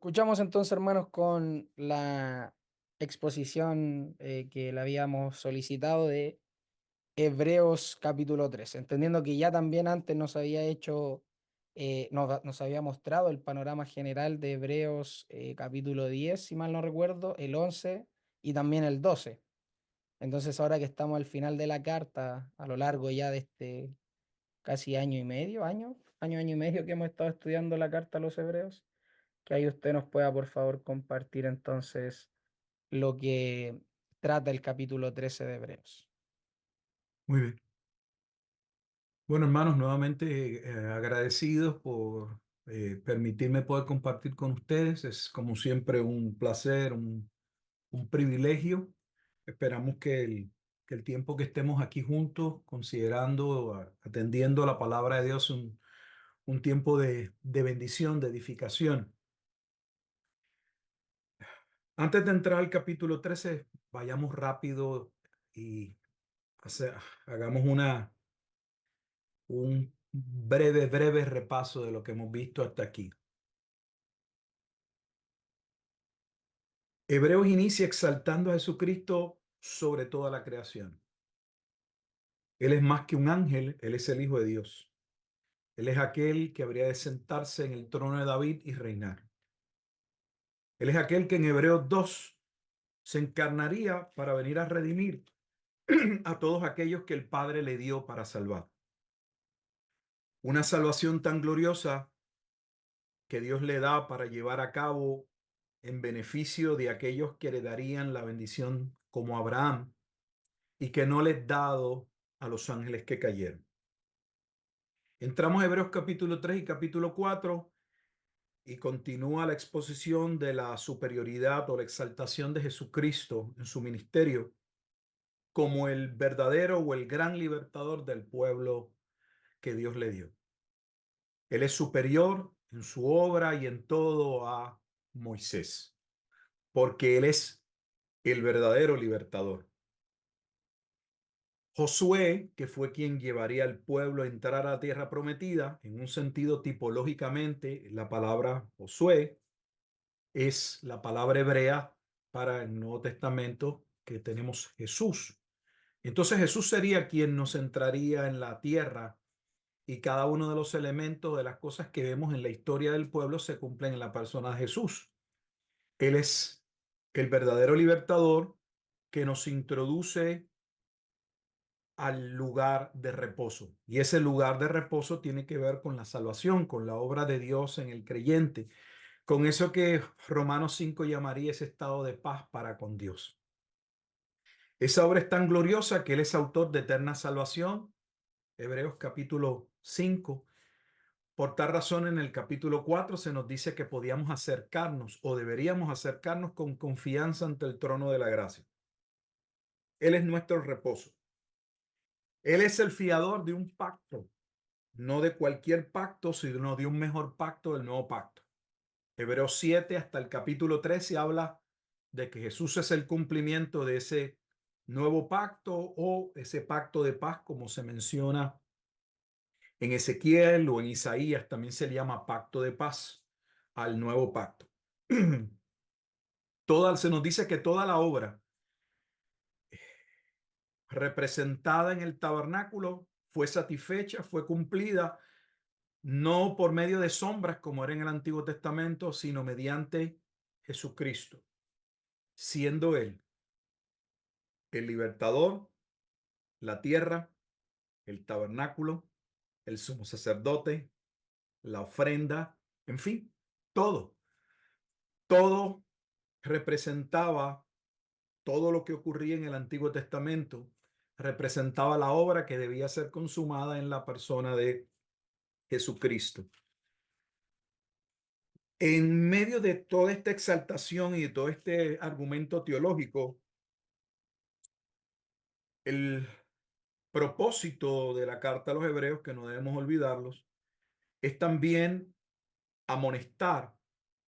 Escuchamos entonces, hermanos, con la exposición que le habíamos solicitado de Hebreos capítulo 3, entendiendo que ya también antes nos había hecho, nos había mostrado el panorama general de Hebreos capítulo 10, si mal no recuerdo, el 11 y también el 12. Entonces ahora que estamos al final de la carta, a lo largo ya de este casi año y medio, año y medio que hemos estado estudiando la carta a los Hebreos, que ahí usted nos pueda por favor compartir entonces lo que trata el capítulo 13 de Hebreos. Muy bien. Bueno, hermanos, nuevamente agradecidos por permitirme poder compartir con ustedes. Es como siempre un placer, un privilegio. Esperamos que el tiempo que estemos aquí juntos, considerando, atendiendo la palabra de Dios, un tiempo de bendición, de edificación. Antes de entrar al capítulo 13, vayamos rápido y hace- hagamos un breve repaso de lo que hemos visto hasta aquí. Hebreos inicia exaltando a Jesucristo sobre toda la creación. Él es más que un ángel, Él es el Hijo de Dios. Él es aquel que habría de sentarse en el trono de David y reinar. Él es aquel que en Hebreos 2 se encarnaría para venir a redimir a todos aquellos que el Padre le dio para salvar. Una salvación tan gloriosa que Dios le da para llevar a cabo en beneficio de aquellos que heredarían la bendición como Abraham y que no les dado a los ángeles que cayeron. Entramos a Hebreos capítulo 3 y capítulo 4 y continúa la exposición de la superioridad o la exaltación de Jesucristo en su ministerio como el verdadero o el gran libertador del pueblo que Dios le dio. Él es superior en su obra y en todo a Moisés, porque él es el verdadero libertador. Josué, que fue quien llevaría al pueblo a entrar a la tierra prometida, en un sentido tipológicamente, la palabra Josué es la palabra hebrea para el Nuevo Testamento que tenemos Jesús. Entonces Jesús sería quien nos entraría en la tierra y cada uno de los elementos de las cosas que vemos en la historia del pueblo se cumplen en la persona de Jesús. Él es el verdadero libertador que nos introduce al lugar de reposo. Y ese lugar de reposo tiene que ver con la salvación, con la obra de Dios en el creyente, con eso que Romanos 5 llamaría ese estado de paz para con Dios. Esa obra es tan gloriosa que Él es autor de eterna salvación. Hebreos capítulo 5. Por tal razón, en el capítulo 4 se nos dice que podíamos acercarnos o deberíamos acercarnos con confianza ante el trono de la gracia. Él es nuestro reposo. Él es el fiador de un pacto, no de cualquier pacto, sino de un mejor pacto, del nuevo pacto. Hebreos 7 hasta el capítulo 13 habla de que Jesús es el cumplimiento de ese nuevo pacto o ese pacto de paz, como se menciona en Ezequiel o en Isaías, también se le llama pacto de paz al nuevo pacto. Se nos dice que toda la obra representada en el tabernáculo fue satisfecha, fue cumplida, no por medio de sombras como era en el Antiguo Testamento, sino mediante Jesucristo, siendo Él el libertador, la tierra, el tabernáculo, el sumo sacerdote, la ofrenda, en fin, todo, todo representaba todo lo que ocurría en el Antiguo Testamento, representaba la obra que debía ser consumada en la persona de Jesucristo. En medio de toda esta exaltación y de todo este argumento teológico, el propósito de la carta a los hebreos, que no debemos olvidarlos, es también amonestar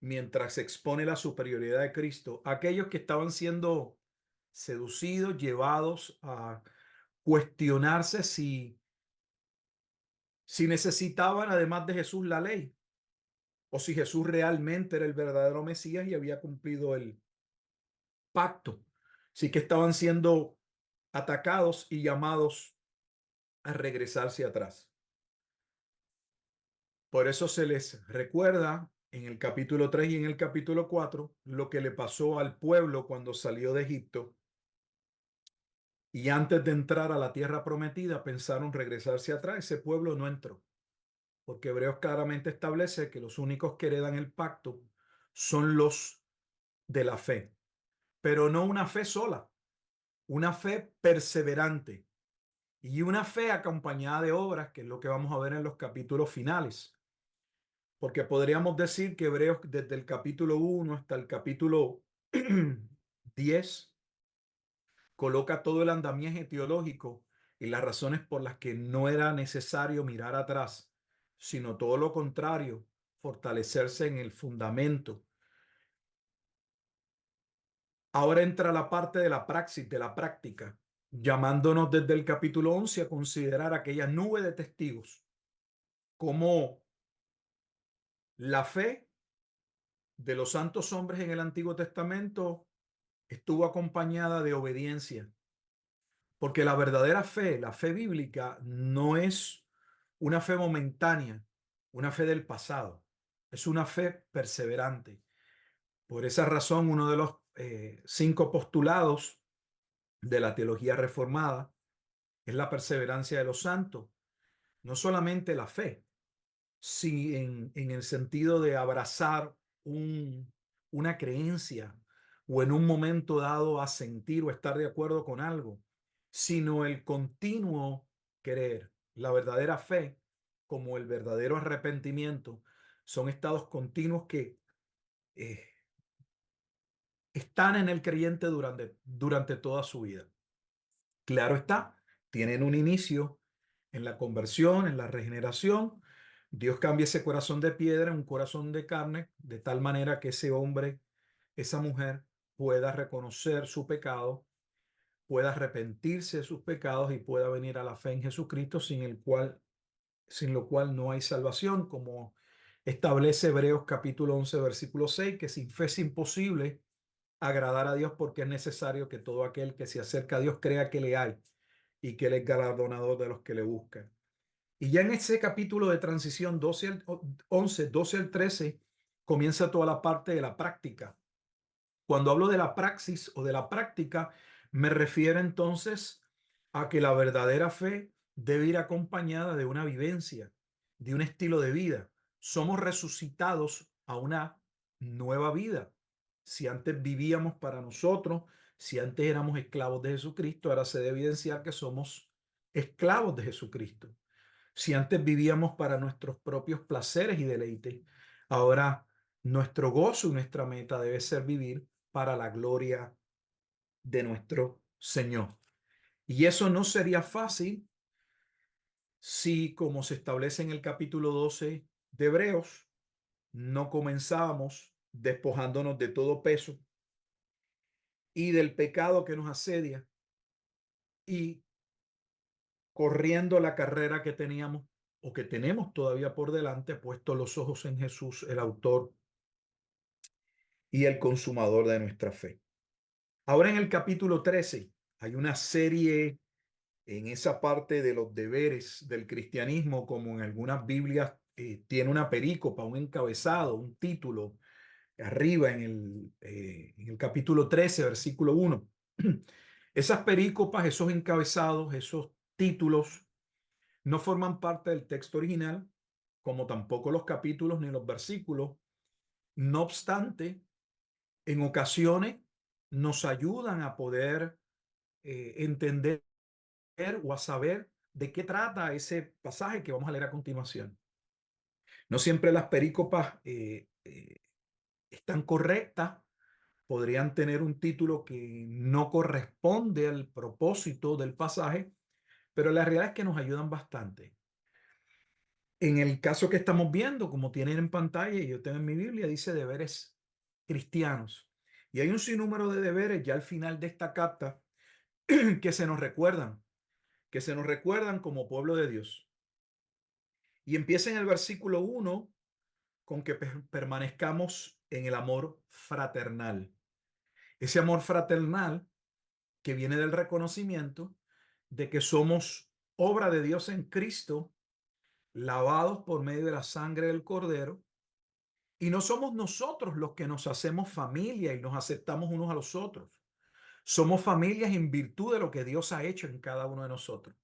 mientras se expone la superioridad de Cristo a aquellos que estaban siendo seducidos, llevados a cuestionarse si necesitaban, además de Jesús, la ley, o si Jesús realmente era el verdadero Mesías y había cumplido el pacto. Sí que estaban siendo atacados y llamados a regresarse atrás. Por eso se les recuerda en el capítulo 3 y en el capítulo 4 lo que le pasó al pueblo cuando salió de Egipto y antes de entrar a la tierra prometida pensaron regresarse atrás. Ese pueblo no entró, porque Hebreos claramente establece que los únicos que heredan el pacto son los de la fe, pero no una fe sola, una fe perseverante y una fe acompañada de obras, que es lo que vamos a ver en los capítulos finales. Porque podríamos decir que Hebreos desde el capítulo 1 hasta el capítulo 10 coloca todo el andamiaje teológico y las razones por las que no era necesario mirar atrás, sino todo lo contrario, fortalecerse en el fundamento. Ahora entra la parte de la praxis, de la práctica, llamándonos desde el capítulo 11 a considerar aquella nube de testigos como la fe de los santos hombres en el Antiguo Testamento estuvo acompañada de obediencia, porque la verdadera fe, la fe bíblica, no es una fe momentánea, una fe del pasado, es una fe perseverante. Por esa razón, uno de los 5 postulados de la teología reformada es la perseverancia de los santos, no solamente la fe, sí, en el sentido de abrazar una creencia o en un momento dado a sentir o estar de acuerdo con algo, sino el continuo creer. La verdadera fe, como el verdadero arrepentimiento, son estados continuos que eh, están en el creyente durante toda su vida. Claro está, tienen un inicio en la conversión, en la regeneración. Dios cambia ese corazón de piedra en un corazón de carne, de tal manera que ese hombre, esa mujer, pueda reconocer su pecado, pueda arrepentirse de sus pecados y pueda venir a la fe en Jesucristo, sin lo cual no hay salvación, como establece Hebreos capítulo 11, versículo 6, que sin fe es imposible agradar a Dios, porque es necesario que todo aquel que se acerca a Dios crea que le hay y que Él es galardonador de los que le buscan. Y ya en ese capítulo de transición 11, 12 al 13, comienza toda la parte de la práctica. Cuando hablo de la praxis o de la práctica, me refiero entonces a que la verdadera fe debe ir acompañada de una vivencia, de un estilo de vida. Somos resucitados a una nueva vida. Si antes vivíamos para nosotros, si antes éramos esclavos de Jesucristo, ahora se debe evidenciar que somos esclavos de Jesucristo. Si antes vivíamos para nuestros propios placeres y deleites, ahora nuestro gozo y nuestra meta debe ser vivir para la gloria de nuestro Señor. Y eso no sería fácil si, como se establece en el capítulo 12 de Hebreos, no comenzábamos despojándonos de todo peso y del pecado que nos asedia y corriendo la carrera que teníamos o que tenemos todavía por delante, puesto los ojos en Jesús, el autor y el consumador de nuestra fe. Ahora en el capítulo 13 hay una serie en esa parte de los deberes del cristianismo, como en algunas Biblias tiene una perícopa, un encabezado, un título, arriba en el capítulo 13, versículo 1. Esas perícopas, esos encabezados, esos títulos, no forman parte del texto original, como tampoco los capítulos ni los versículos. No obstante, en ocasiones nos ayudan a poder entender o a saber de qué trata ese pasaje que vamos a leer a continuación. No siempre las perícopas están correctas, podrían tener un título que no corresponde al propósito del pasaje, pero la realidad es que nos ayudan bastante. En el caso que estamos viendo, como tienen en pantalla y yo tengo en mi Biblia, dice deberes cristianos. Y hay un sinnúmero de deberes ya al final de esta carta que se nos recuerdan, como pueblo de Dios. Y empieza en el versículo 1 con que permanezcamos en el amor fraternal. Ese amor fraternal que viene del reconocimiento de que somos obra de Dios en Cristo, lavados por medio de la sangre del Cordero, y no somos nosotros los que nos hacemos familia y nos aceptamos unos a los otros. Somos familias en virtud de lo que Dios ha hecho en cada uno de nosotros.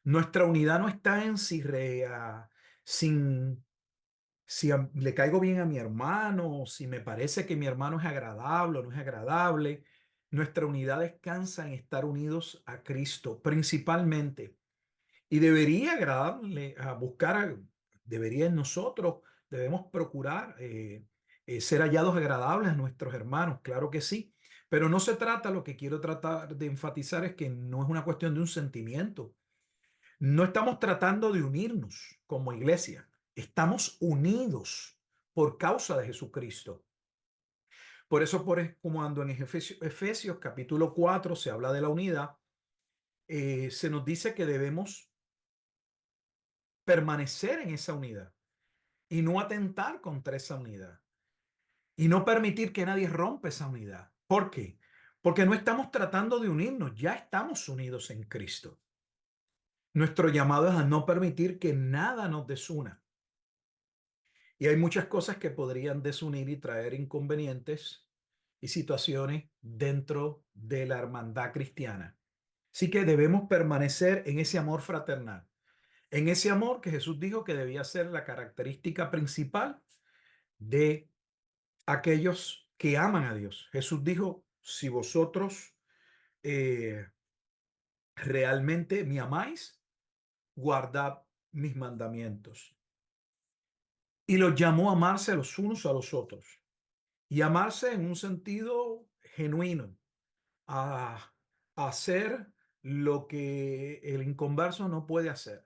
Nuestra unidad no está en sin le caigo bien a mi hermano, si me parece que mi hermano es agradable o no es agradable. Nuestra unidad descansa en estar unidos a Cristo principalmente. Y debería agradarle a debería en nosotros, debemos procurar ser hallados agradables a nuestros hermanos, claro que sí. Pero no se trata, lo que quiero tratar de enfatizar es que no es una cuestión de un sentimiento. No estamos tratando de unirnos como iglesia, estamos unidos por causa de Jesucristo. Por eso, como cuando en Efesios capítulo 4 se habla de la unidad, se nos dice que debemos permanecer en esa unidad y no atentar contra esa unidad y no permitir que nadie rompa esa unidad. ¿Por qué? Porque no estamos tratando de unirnos, ya estamos unidos en Cristo. Nuestro llamado es a no permitir que nada nos desuna. Y hay muchas cosas que podrían desunir y traer inconvenientes y situaciones dentro de la hermandad cristiana. Así que debemos permanecer en ese amor fraternal, en ese amor que Jesús dijo que debía ser la característica principal de aquellos que aman a Dios. Jesús dijo, si vosotros realmente me amáis, guardad mis mandamientos. Y los llamó a amarse los unos a los otros. Y amarse en un sentido genuino, a hacer lo que el inconverso no puede hacer.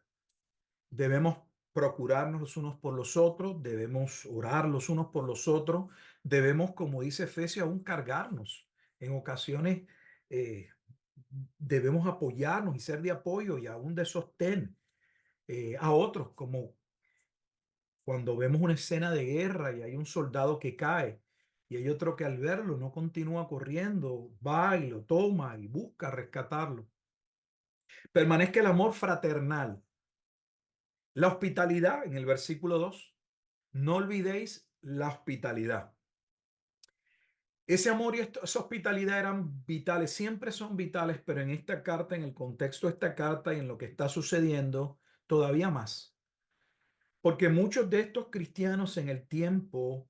Debemos procurarnos los unos por los otros, debemos orar los unos por los otros, debemos, como dice Efesios, aún cargarnos. En ocasiones debemos apoyarnos y ser de apoyo y aún de sostén a otros, como cuando vemos una escena de guerra y hay un soldado que cae y hay otro que al verlo no continúa corriendo, va y lo toma y busca rescatarlo. Permanezca el amor fraternal. La hospitalidad, en el versículo 2, no olvidéis la hospitalidad. Ese amor y esa hospitalidad eran vitales, siempre son vitales, pero en esta carta, en el contexto de esta carta y en lo que está sucediendo, todavía más. Porque muchos de estos cristianos en el tiempo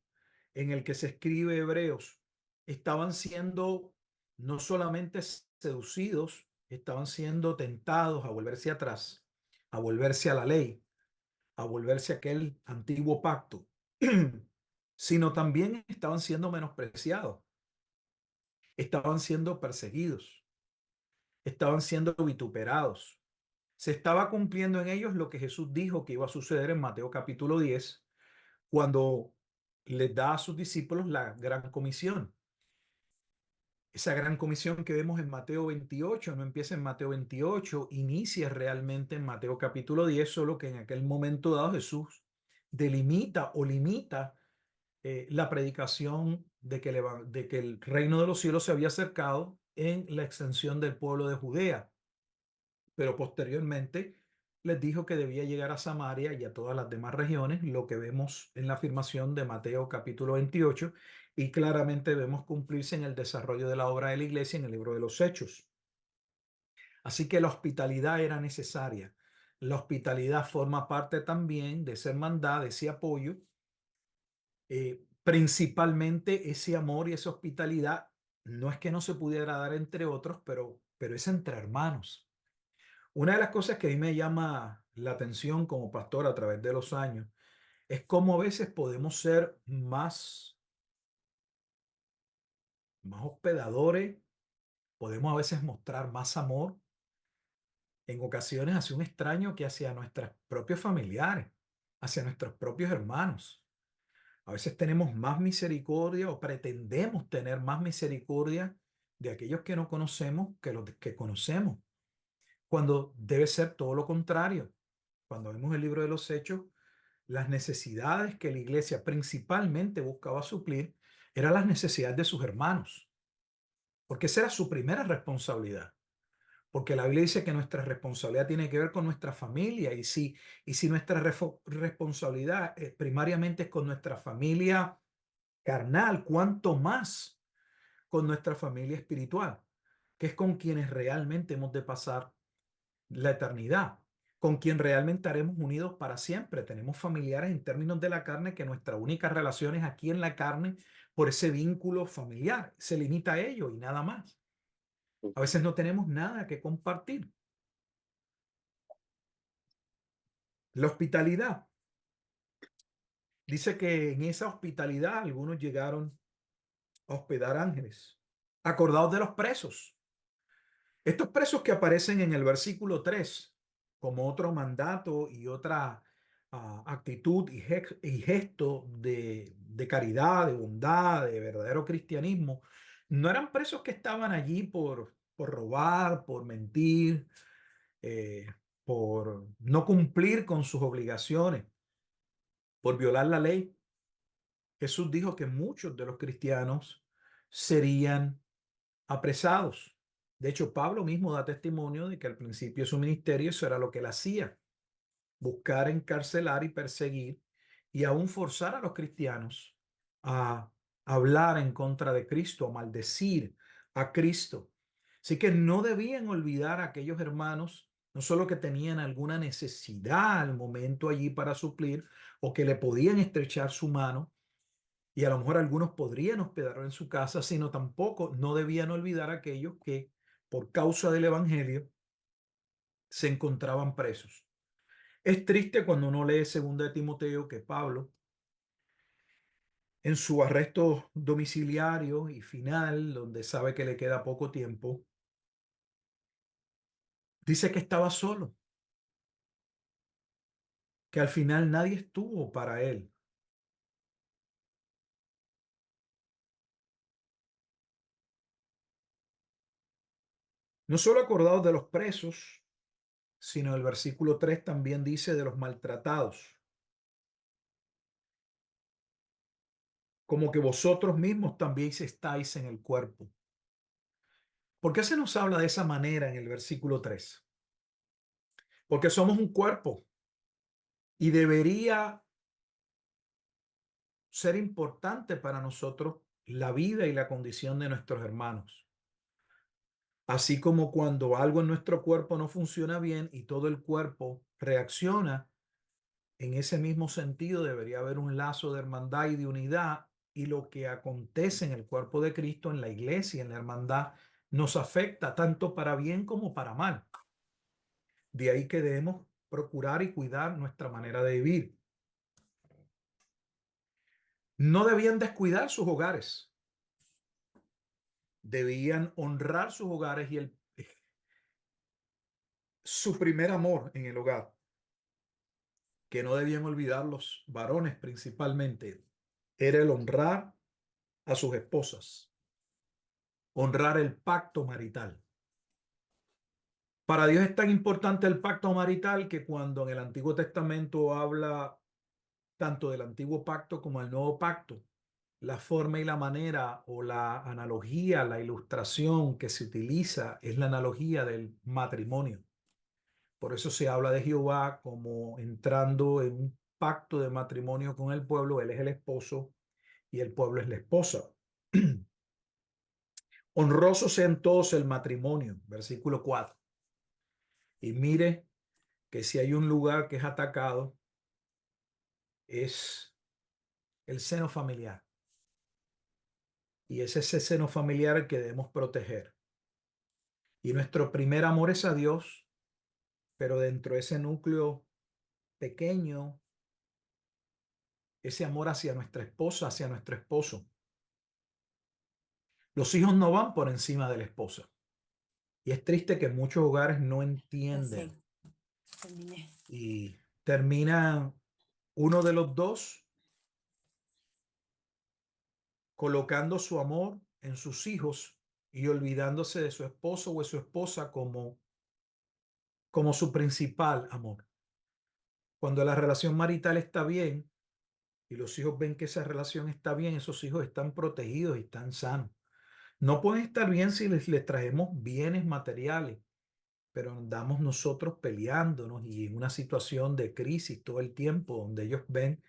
en el que se escribe Hebreos estaban siendo no solamente seducidos, estaban siendo tentados a volverse atrás, a volverse a la ley, a volverse a aquel antiguo pacto, sino también estaban siendo menospreciados, estaban siendo perseguidos, estaban siendo vituperados. Se estaba cumpliendo en ellos lo que Jesús dijo que iba a suceder en Mateo capítulo 10, cuando les da a sus discípulos la gran comisión. Esa gran comisión que vemos en Mateo 28 no empieza en Mateo 28, inicia realmente en Mateo capítulo 10, solo que en aquel momento dado Jesús delimita o limita la predicación de que el reino de los cielos se había acercado en la extensión del pueblo de Judea, pero posteriormente les dijo que debía llegar a Samaria y a todas las demás regiones, lo que vemos en la afirmación de Mateo capítulo 28, y claramente vemos cumplirse en el desarrollo de la obra de la iglesia en el libro de los Hechos. Así que la hospitalidad era necesaria. La hospitalidad forma parte también de esa hermandad, de ese apoyo, principalmente ese amor y esa hospitalidad. No es que no se pudiera dar entre otros, pero es entre hermanos. Una de las cosas que a mí me llama la atención como pastor a través de los años es cómo a veces podemos ser más hospedadores, podemos a veces mostrar más amor en ocasiones hacia un extraño que hacia nuestros propios familiares, hacia nuestros propios hermanos. A veces tenemos más misericordia o pretendemos tener más misericordia de aquellos que no conocemos que los que conocemos, cuando debe ser todo lo contrario. Cuando vemos el libro de los Hechos, las necesidades que la iglesia principalmente buscaba suplir eran las necesidades de sus hermanos, porque esa era su primera responsabilidad. Porque la Biblia dice que nuestra responsabilidad tiene que ver con nuestra familia y si nuestra responsabilidad primariamente es con nuestra familia carnal, ¿cuánto más con nuestra familia espiritual? Que es con quienes realmente hemos de pasar la eternidad, con quien realmente estaremos unidos para siempre. Tenemos familiares en términos de la carne que nuestra única relación es aquí en la carne por ese vínculo familiar. Se limita a ello y nada más. A veces no tenemos nada que compartir. La hospitalidad. Dice que en esa hospitalidad algunos llegaron a hospedar ángeles. Acordaos de los presos. Estos presos que aparecen en el versículo 3 como otro mandato y otra actitud y gesto de caridad, de bondad, de verdadero cristianismo, no eran presos que estaban allí por robar, por mentir, eh, por no cumplir con sus obligaciones, por violar la ley. Jesús dijo que muchos de los cristianos serían apresados. De hecho, Pablo mismo da testimonio de que al principio de su ministerio eso era lo que él hacía, buscar encarcelar y perseguir y aún forzar a los cristianos a hablar en contra de Cristo, a maldecir a Cristo. Así que no debían olvidar a aquellos hermanos, no solo que tenían alguna necesidad al momento allí para suplir o que le podían estrechar su mano, y a lo mejor algunos podrían hospedarlo en su casa, sino tampoco no debían olvidar a aquellos que por causa del evangelio se encontraban presos. Es triste cuando uno lee 2 de Timoteo que Pablo, en su arresto domiciliario y final, donde sabe que le queda poco tiempo, dice que estaba solo, que al final nadie estuvo para él. No solo acordados de los presos, sino el versículo 3 también dice de los maltratados, como que vosotros mismos también estáis en el cuerpo. ¿Por qué se nos habla de esa manera en el versículo 3? Porque somos un cuerpo y debería ser importante para nosotros la vida y la condición de nuestros hermanos. Así como cuando algo en nuestro cuerpo no funciona bien y todo el cuerpo reacciona, en ese mismo sentido debería haber un lazo de hermandad y de unidad, y lo que acontece en el cuerpo de Cristo, en la iglesia, en la hermandad, nos afecta tanto para bien como para mal. De ahí que debemos procurar y cuidar nuestra manera de vivir. No debían descuidar sus hogares. Debían honrar sus hogares y su primer amor en el hogar, que no debían olvidar los varones principalmente, era el honrar a sus esposas, honrar el pacto marital. Para Dios es tan importante el pacto marital que cuando en el Antiguo Testamento habla tanto del antiguo pacto como del nuevo pacto, la forma y la manera o la analogía, la ilustración que se utiliza es la analogía del matrimonio. Por eso se habla de Jehová como entrando en un pacto de matrimonio con el pueblo. Él es el esposo y el pueblo es la esposa. Honrosos sean todos el matrimonio, versículo 4. Y mire que si hay un lugar que es atacado, es el seno familiar. Y es ese seno familiar el que debemos proteger. Y nuestro primer amor es a Dios, pero dentro de ese núcleo pequeño, ese amor hacia nuestra esposa, hacia nuestro esposo. Los hijos no van por encima de la esposa. Y es triste que muchos hogares no entienden. Y termina uno de los dos colocando su amor en sus hijos y olvidándose de su esposo o de su esposa como su principal amor. Cuando la relación marital está bien y los hijos ven que esa relación está bien, esos hijos están protegidos y están sanos. No pueden estar bien si les traemos bienes materiales, pero andamos nosotros peleándonos y en una situación de crisis todo el tiempo, donde ellos ven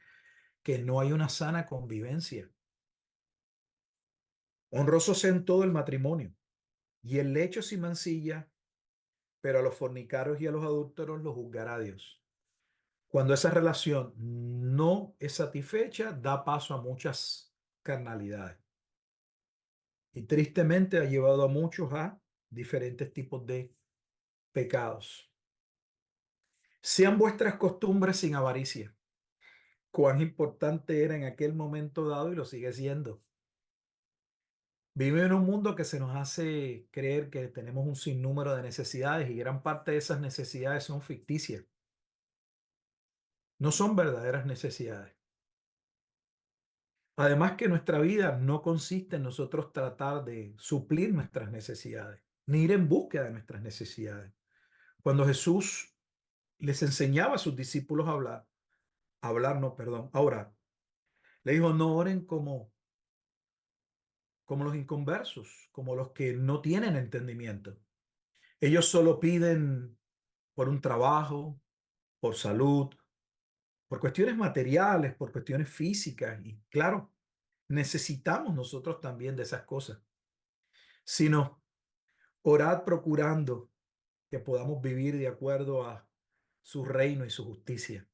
que no hay una sana convivencia. Honroso sea en todo el matrimonio, y el lecho sin mancilla, pero a los fornicarios y a los adúlteros los juzgará Dios. Cuando esa relación no es satisfecha, da paso a muchas carnalidades. Y tristemente ha llevado a muchos a diferentes tipos de pecados. Sean vuestras costumbres sin avaricia. Cuán importante era en aquel momento dado y lo sigue siendo. Vivimos en un mundo que se nos hace creer que tenemos un sinnúmero de necesidades y gran parte de esas necesidades son ficticias. No son verdaderas necesidades. Además que nuestra vida no consiste en nosotros tratar de suplir nuestras necesidades, ni ir en búsqueda de nuestras necesidades. Cuando Jesús les enseñaba a sus discípulos a hablar, no, perdón, a orar, le dijo, no oren como los inconversos, como los que no tienen entendimiento. Ellos solo piden por un trabajo, por salud, por cuestiones materiales, por cuestiones físicas. Y claro, necesitamos nosotros también de esas cosas. Sino orad procurando que podamos vivir de acuerdo a su reino y su justicia.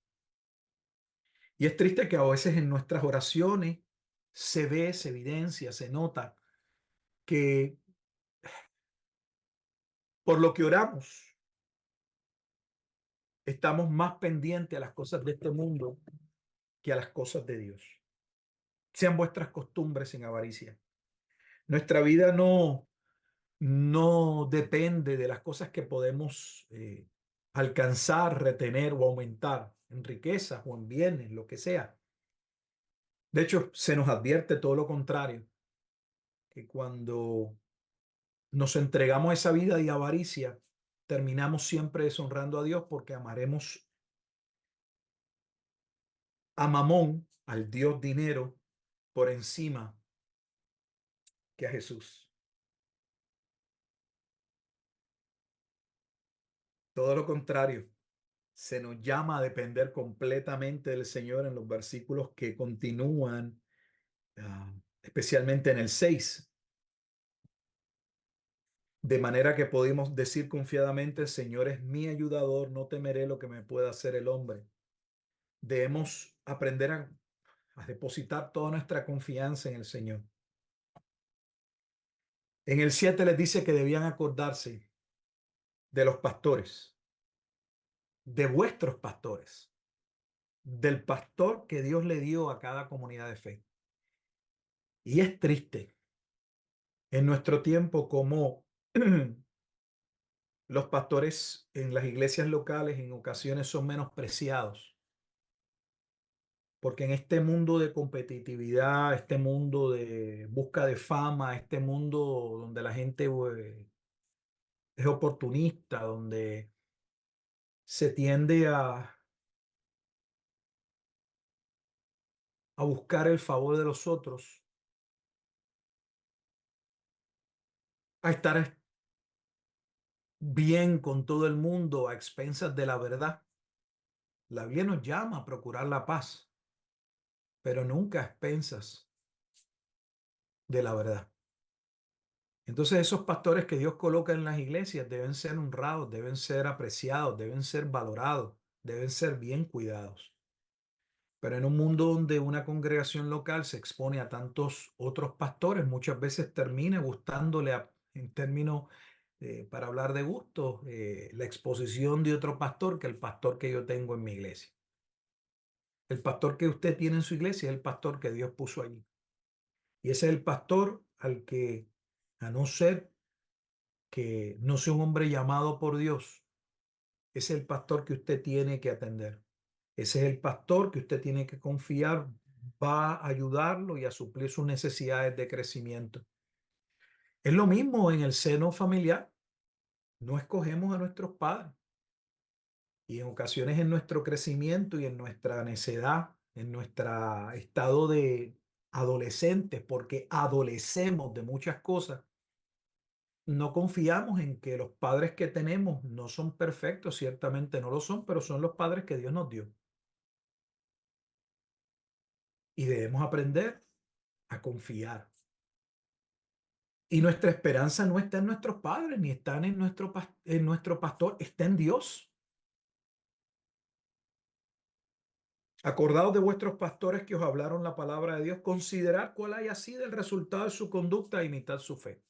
Y es triste que a veces en nuestras oraciones se ve, se evidencia, se nota que por lo que oramos estamos más pendientes a las cosas de este mundo que a las cosas de Dios. Sean vuestras costumbres sin avaricia. Nuestra vida no depende de las cosas que podemos alcanzar, retener o aumentar en riquezas o en bienes, lo que sea. De hecho, se nos advierte todo lo contrario, que cuando nos entregamos a esa vida de avaricia, terminamos siempre deshonrando a Dios porque amaremos a Mamón, al Dios dinero, por encima que a Jesús. Todo lo contrario, se nos llama a depender completamente del Señor en los versículos que continúan, especialmente en el 6. De manera que podemos decir confiadamente, el Señor es mi ayudador, no temeré lo que me pueda hacer el hombre. Debemos aprender a depositar toda nuestra confianza en el Señor. En el 7 les dice que debían acordarse de los pastores, de vuestros pastores, del pastor que Dios le dio a cada comunidad de fe. Y es triste en nuestro tiempo como los pastores en las iglesias locales en ocasiones son menospreciados, porque en este mundo de competitividad, este mundo de busca de fama, este mundo donde la gente es oportunista, donde se tiende a buscar el favor de los otros, a estar bien con todo el mundo a expensas de la verdad. La Biblia nos llama a procurar la paz, pero nunca a expensas de la verdad. Entonces esos pastores que Dios coloca en las iglesias deben ser honrados, deben ser apreciados, deben ser valorados, deben ser bien cuidados. Pero en un mundo donde una congregación local se expone a tantos otros pastores, muchas veces termina gustándole en términos, para hablar de gusto, la exposición de otro pastor que el pastor que yo tengo en mi iglesia. El pastor que usted tiene en su iglesia es el pastor que Dios puso allí. Y ese es el pastor al que, a no ser que no sea un hombre llamado por Dios, es el pastor que usted tiene que atender. Ese es el pastor que usted tiene que confiar, va a ayudarlo y a suplir sus necesidades de crecimiento. Es lo mismo en el seno familiar. No escogemos a nuestros padres. Y en ocasiones en nuestro crecimiento y en nuestra necedad, en nuestro estado de adolescentes, porque adolecemos de muchas cosas, no confiamos en que los padres que tenemos no son perfectos, ciertamente no lo son, pero son los padres que Dios nos dio. Y debemos aprender a confiar. Y nuestra esperanza no está en nuestros padres, ni está en nuestro pastor, está en Dios. Acordaos de vuestros pastores que os hablaron la palabra de Dios, considerad cuál haya sido el resultado de su conducta e imitad su fe.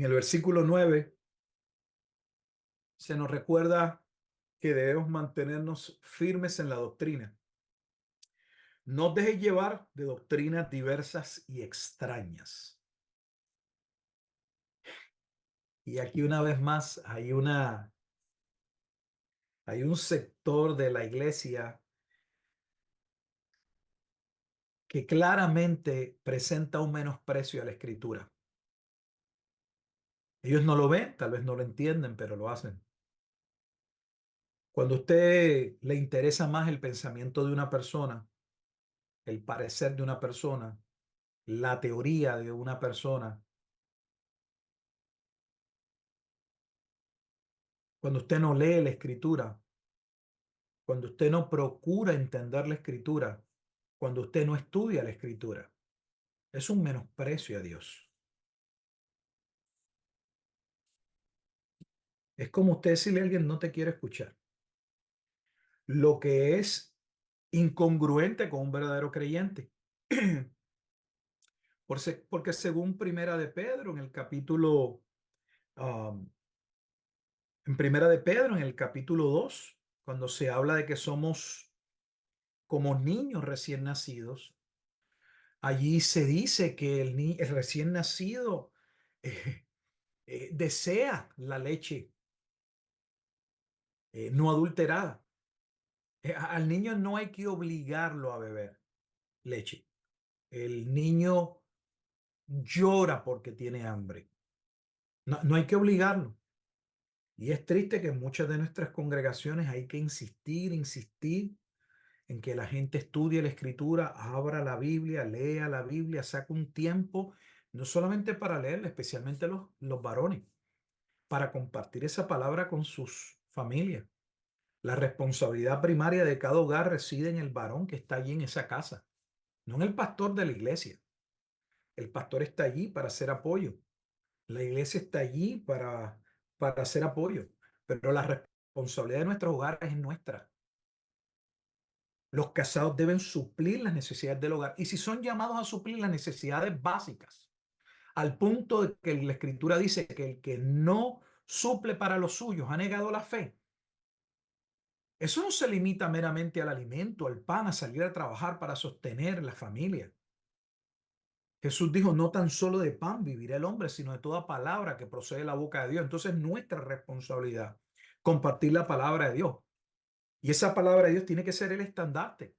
En el versículo 9 se nos recuerda que debemos mantenernos firmes en la doctrina. No os dejéis llevar de doctrinas diversas y extrañas. Y aquí una vez más hay un sector de la iglesia que claramente presenta un menosprecio a la escritura. Ellos no lo ven, tal vez no lo entienden, pero lo hacen. Cuando a usted le interesa más el pensamiento de una persona, el parecer de una persona, la teoría de una persona, cuando usted no lee la escritura, cuando usted no procura entender la escritura, cuando usted no estudia la escritura, es un menosprecio a Dios. Es como usted decirle a alguien no te quiere escuchar. Lo que es incongruente con un verdadero creyente. Porque según Primera de Pedro, en el capítulo, um, en Primera de Pedro, en el capítulo 2, cuando se habla de que somos como niños recién nacidos, allí se dice que el recién nacido eh, desea la leche no adulterada. Al niño no hay que obligarlo a beber leche. El niño llora porque tiene hambre. No, no hay que obligarlo. Y es triste que en muchas de nuestras congregaciones hay que insistir, insistir en que la gente estudie la escritura, abra la Biblia, lea la Biblia, saque un tiempo, no solamente para leerla, especialmente los varones, para compartir esa palabra con sus familias. La responsabilidad primaria de cada hogar reside en el varón que está allí en esa casa, no en el pastor de la iglesia. El pastor está allí para hacer apoyo. La iglesia está allí para hacer apoyo, pero la responsabilidad de nuestros hogares es nuestra. Los casados deben suplir las necesidades del hogar. Y si son llamados a suplir las necesidades básicas, al punto de que la Escritura dice que el que no suple para los suyos ha negado la fe, eso no se limita meramente al alimento, al pan, a salir a trabajar para sostener la familia. Jesús dijo, no tan solo de pan vivirá el hombre, sino de toda palabra que procede de la boca de Dios. Entonces, nuestra responsabilidad, compartir la palabra de Dios. Y esa palabra de Dios tiene que ser el estandarte.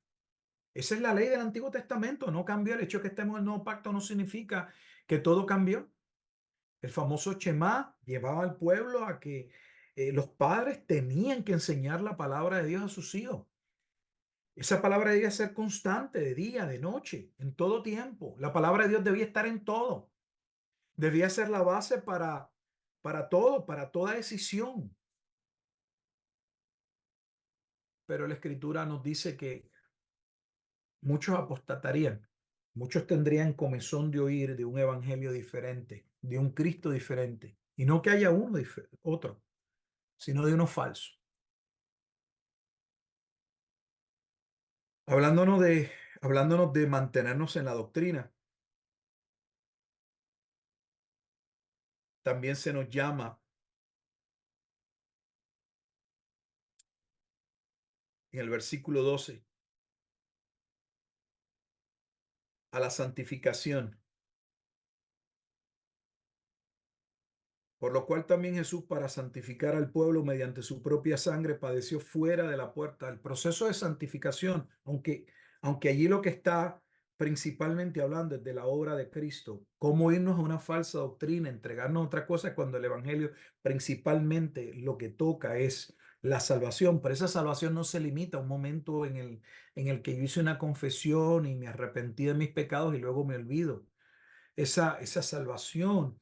Esa es la ley del Antiguo Testamento. No cambió. El hecho de que estemos en el nuevo pacto no significa que todo cambió. El famoso Shema llevaba al pueblo a que los padres tenían que enseñar la palabra de Dios a sus hijos. Esa palabra debía ser constante, de día, de noche, en todo tiempo. La palabra de Dios debía estar en todo. Debía ser la base para todo, para toda decisión. Pero la Escritura nos dice que muchos apostatarían, muchos tendrían comezón de oír de un evangelio diferente, de un Cristo diferente. Y no que haya otro, sino de uno falso. Hablándonos de, hablándonos de mantenernos en la doctrina, también se nos llama en el versículo 12 a la santificación. Por lo cual también Jesús, para santificar al pueblo mediante su propia sangre, padeció fuera de la puerta. El proceso de santificación, aunque allí lo que está principalmente hablando de la obra de Cristo, cómo irnos a una falsa doctrina, entregarnos a otra cosa cuando el Evangelio principalmente lo que toca es la salvación, pero esa salvación no se limita a un momento en el que yo hice una confesión y me arrepentí de mis pecados y luego me olvido. Esa salvación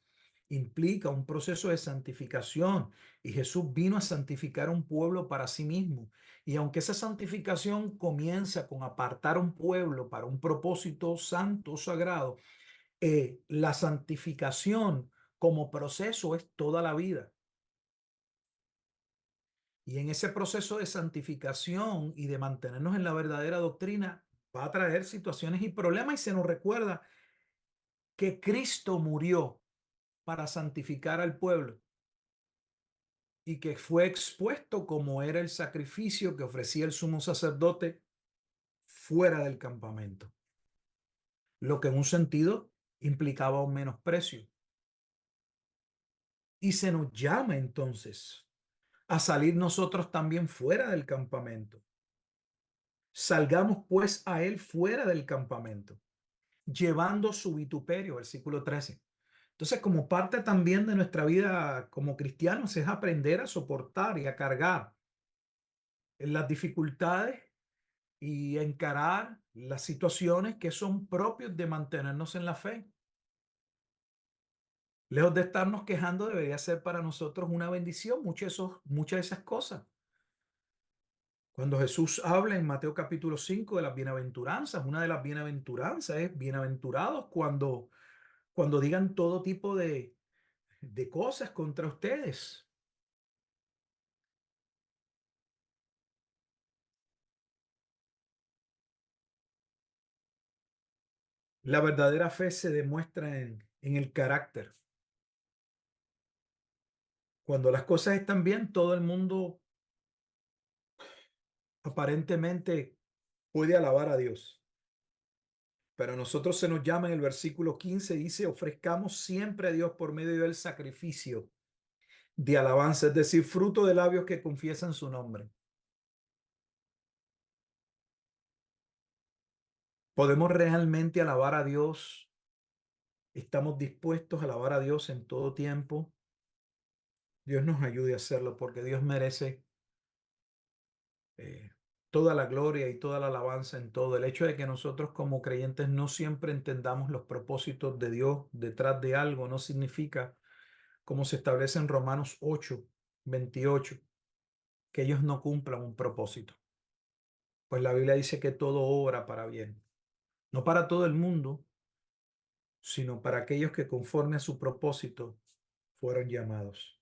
implica un proceso de santificación y Jesús vino a santificar un pueblo para sí mismo. Y aunque esa santificación comienza con apartar un pueblo para un propósito santo, sagrado, la santificación como proceso es toda la vida. Y en ese proceso de santificación y de mantenernos en la verdadera doctrina va a traer situaciones y problemas y se nos recuerda que Cristo murió para santificar al pueblo y que fue expuesto como era el sacrificio que ofrecía el sumo sacerdote fuera del campamento, lo que en un sentido implicaba un menosprecio. Y se nos llama entonces a salir nosotros también fuera del campamento. Salgamos pues a él fuera del campamento, llevando su vituperio, versículo 13. Entonces, como parte también de nuestra vida como cristianos es aprender a soportar y a cargar las dificultades y encarar las situaciones que son propios de mantenernos en la fe. Lejos de estarnos quejando, debería ser para nosotros una bendición muchas de esas cosas. Cuando Jesús habla en Mateo capítulo 5 de las bienaventuranzas, una de las bienaventuranzas es bienaventurados cuando digan todo tipo de cosas contra ustedes. La verdadera fe se demuestra en el carácter. Cuando las cosas están bien, todo el mundo aparentemente puede alabar a Dios. Pero a nosotros se nos llama en el versículo 15, dice, ofrezcamos siempre a Dios por medio del sacrificio de alabanza, es decir, fruto de labios que confiesan su nombre. ¿Podemos realmente alabar a Dios? ¿Estamos dispuestos a alabar a Dios en todo tiempo? Dios nos ayude a hacerlo porque Dios merece eh, toda la gloria y toda la alabanza en todo. El hecho de que nosotros como creyentes no siempre entendamos los propósitos de Dios detrás de algo no significa, como se establece en Romanos 8:28, que ellos no cumplan un propósito. Pues la Biblia dice que todo obra para bien, no para todo el mundo, sino para aquellos que conforme a su propósito fueron llamados.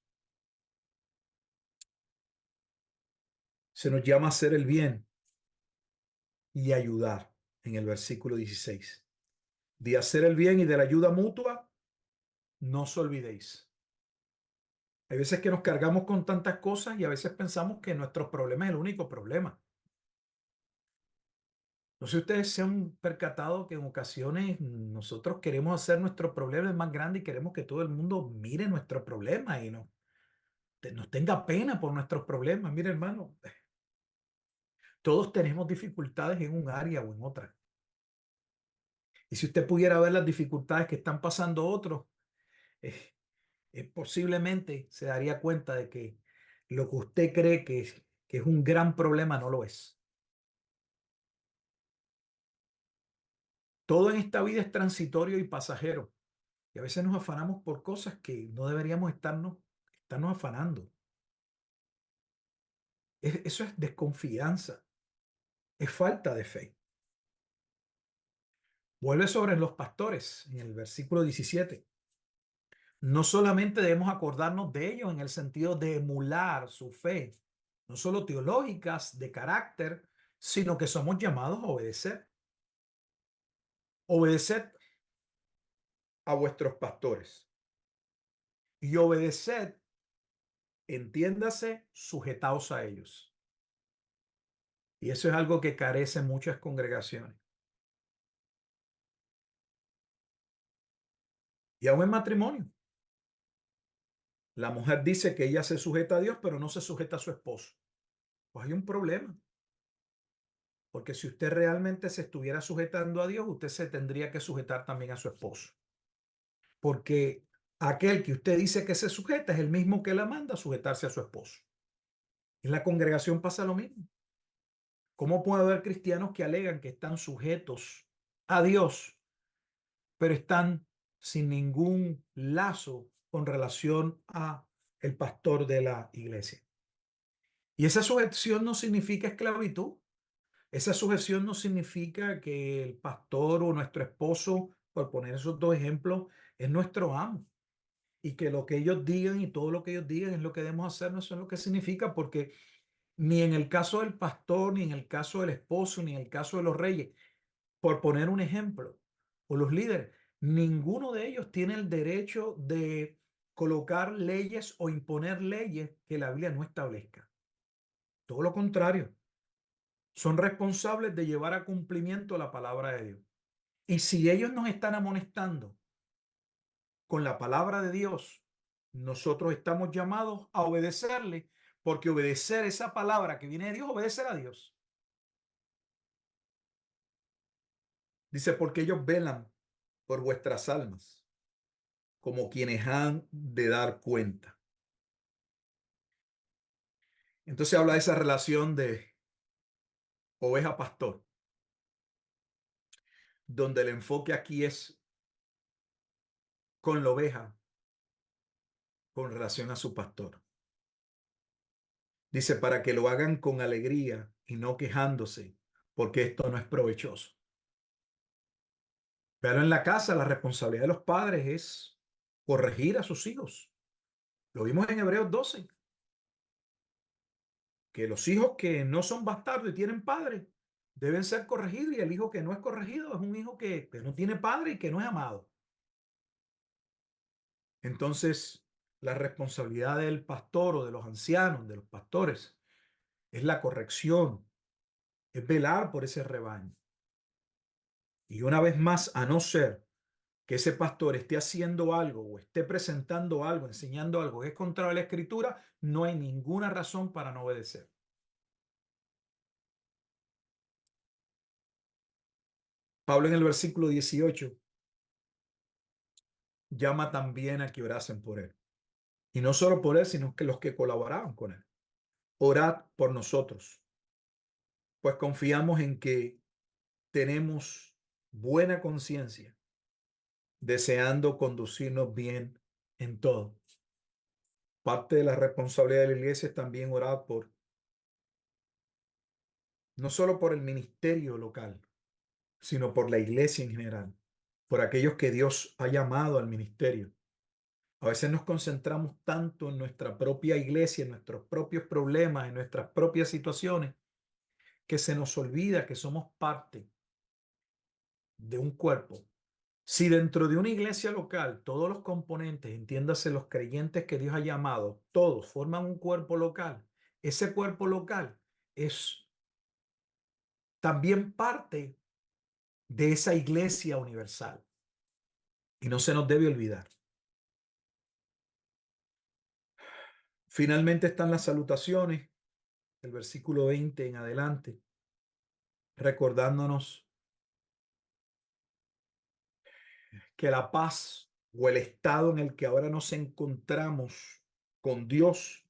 Se nos llama a hacer el bien y ayudar en el versículo 16. De hacer el bien y de la ayuda mutua, no os olvidéis. Hay veces que nos cargamos con tantas cosas y a veces pensamos que nuestro problema es el único problema. No sé si ustedes se han percatado que en ocasiones nosotros queremos hacer nuestro problema más grande y queremos que todo el mundo mire nuestro problema y nos tenga pena por nuestros problemas. Mire, hermano, todos tenemos dificultades en un área o en otra. Y si usted pudiera ver las dificultades que están pasando otros, eh, posiblemente se daría cuenta de que lo que usted cree que es un gran problema no lo es. Todo en esta vida es transitorio y pasajero. Y a veces nos afanamos por cosas que no deberíamos estarnos afanando. Eso es desconfianza, es falta de fe. Vuelve sobre los pastores en el versículo 17. No solamente debemos acordarnos de ellos en el sentido de emular su fe, no solo teológicas, de carácter, sino que somos llamados a obedecer. Obedeced a vuestros pastores y obedeced, entiéndase, sujetaos a ellos. Y eso es algo que carecen muchas congregaciones. Y aún en matrimonio. La mujer dice que ella se sujeta a Dios, pero no se sujeta a su esposo. Pues hay un problema. Porque si usted realmente se estuviera sujetando a Dios, usted se tendría que sujetar también a su esposo. Porque aquel que usted dice que se sujeta es el mismo que la manda a sujetarse a su esposo. En la congregación pasa lo mismo. ¿Cómo puede haber cristianos que alegan que están sujetos a Dios, pero están sin ningún lazo con relación a el pastor de la iglesia? Y esa sujeción no significa esclavitud. Esa sujeción no significa que el pastor o nuestro esposo, por poner esos dos ejemplos, es nuestro amo. Y que lo que ellos digan y todo lo que ellos digan es lo que debemos hacer, no es lo que significa, porque ni en el caso del pastor, ni en el caso del esposo, ni en el caso de los reyes, por poner un ejemplo, o los líderes, ninguno de ellos tiene el derecho de colocar leyes o imponer leyes que la Biblia no establezca. Todo lo contrario, son responsables de llevar a cumplimiento la palabra de Dios. Y si ellos nos están amonestando con la palabra de Dios, nosotros estamos llamados a obedecerle, porque obedecer esa palabra que viene de Dios, obedecer a Dios. Dice, porque ellos velan por vuestras almas, como quienes han de dar cuenta. Entonces habla de esa relación de oveja-pastor, donde el enfoque aquí es con la oveja con relación a su pastor. Dice, para que lo hagan con alegría y no quejándose, porque esto no es provechoso. Pero en la casa la responsabilidad de los padres es corregir a sus hijos. Lo vimos en Hebreos 12, que los hijos que no son bastardos y tienen padre deben ser corregidos, y el hijo que no es corregido es un hijo que no tiene padre y que no es amado. Entonces, la responsabilidad del pastor o de los ancianos, de los pastores, es la corrección, es velar por ese rebaño. Y una vez más, a no ser que ese pastor esté haciendo algo o esté presentando algo, enseñando algo que es contrario a la escritura, no hay ninguna razón para no obedecer. Pablo en el versículo 18 llama también a que orasen por él. Y no solo por él, sino que los que colaboraban con él. Orad por nosotros, pues confiamos en que tenemos buena conciencia, deseando conducirnos bien en todo. Parte de la responsabilidad de la iglesia es también orar por, no solo por el ministerio local, sino por la iglesia en general, por aquellos que Dios ha llamado al ministerio. A veces nos concentramos tanto en nuestra propia iglesia, en nuestros propios problemas, en nuestras propias situaciones, que se nos olvida que somos parte de un cuerpo. Si dentro de una iglesia local todos los componentes, entiéndase los creyentes que Dios ha llamado, todos forman un cuerpo local, ese cuerpo local es también parte de esa iglesia universal. Y no se nos debe olvidar. Finalmente están las salutaciones, el versículo 20 en adelante, recordándonos que la paz o el estado en el que ahora nos encontramos con Dios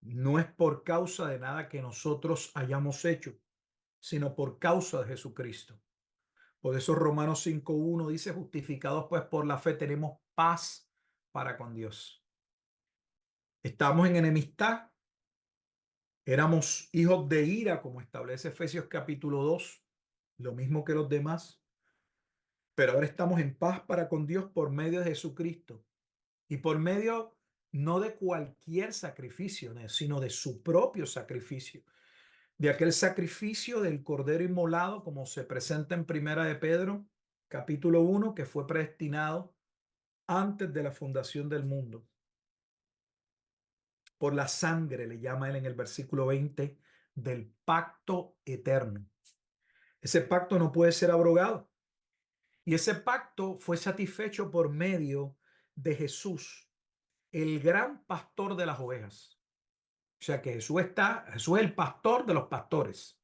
no es por causa de nada que nosotros hayamos hecho, sino por causa de Jesucristo. Por eso Romanos 5:1 dice, justificados pues por la fe tenemos paz para con Dios. Estamos en enemistad, éramos hijos de ira, como establece Efesios capítulo 2, lo mismo que los demás, pero ahora estamos en paz para con Dios por medio de Jesucristo, y por medio no de cualquier sacrificio, sino de su propio sacrificio, de aquel sacrificio del cordero inmolado, como se presenta en Primera de Pedro capítulo 1, que fue predestinado antes de la fundación del mundo. Por la sangre, le llama él en el versículo 20, del pacto eterno. Ese pacto no puede ser abrogado. Y ese pacto fue satisfecho por medio de Jesús, el gran pastor de las ovejas. O sea que Jesús es el pastor de los pastores.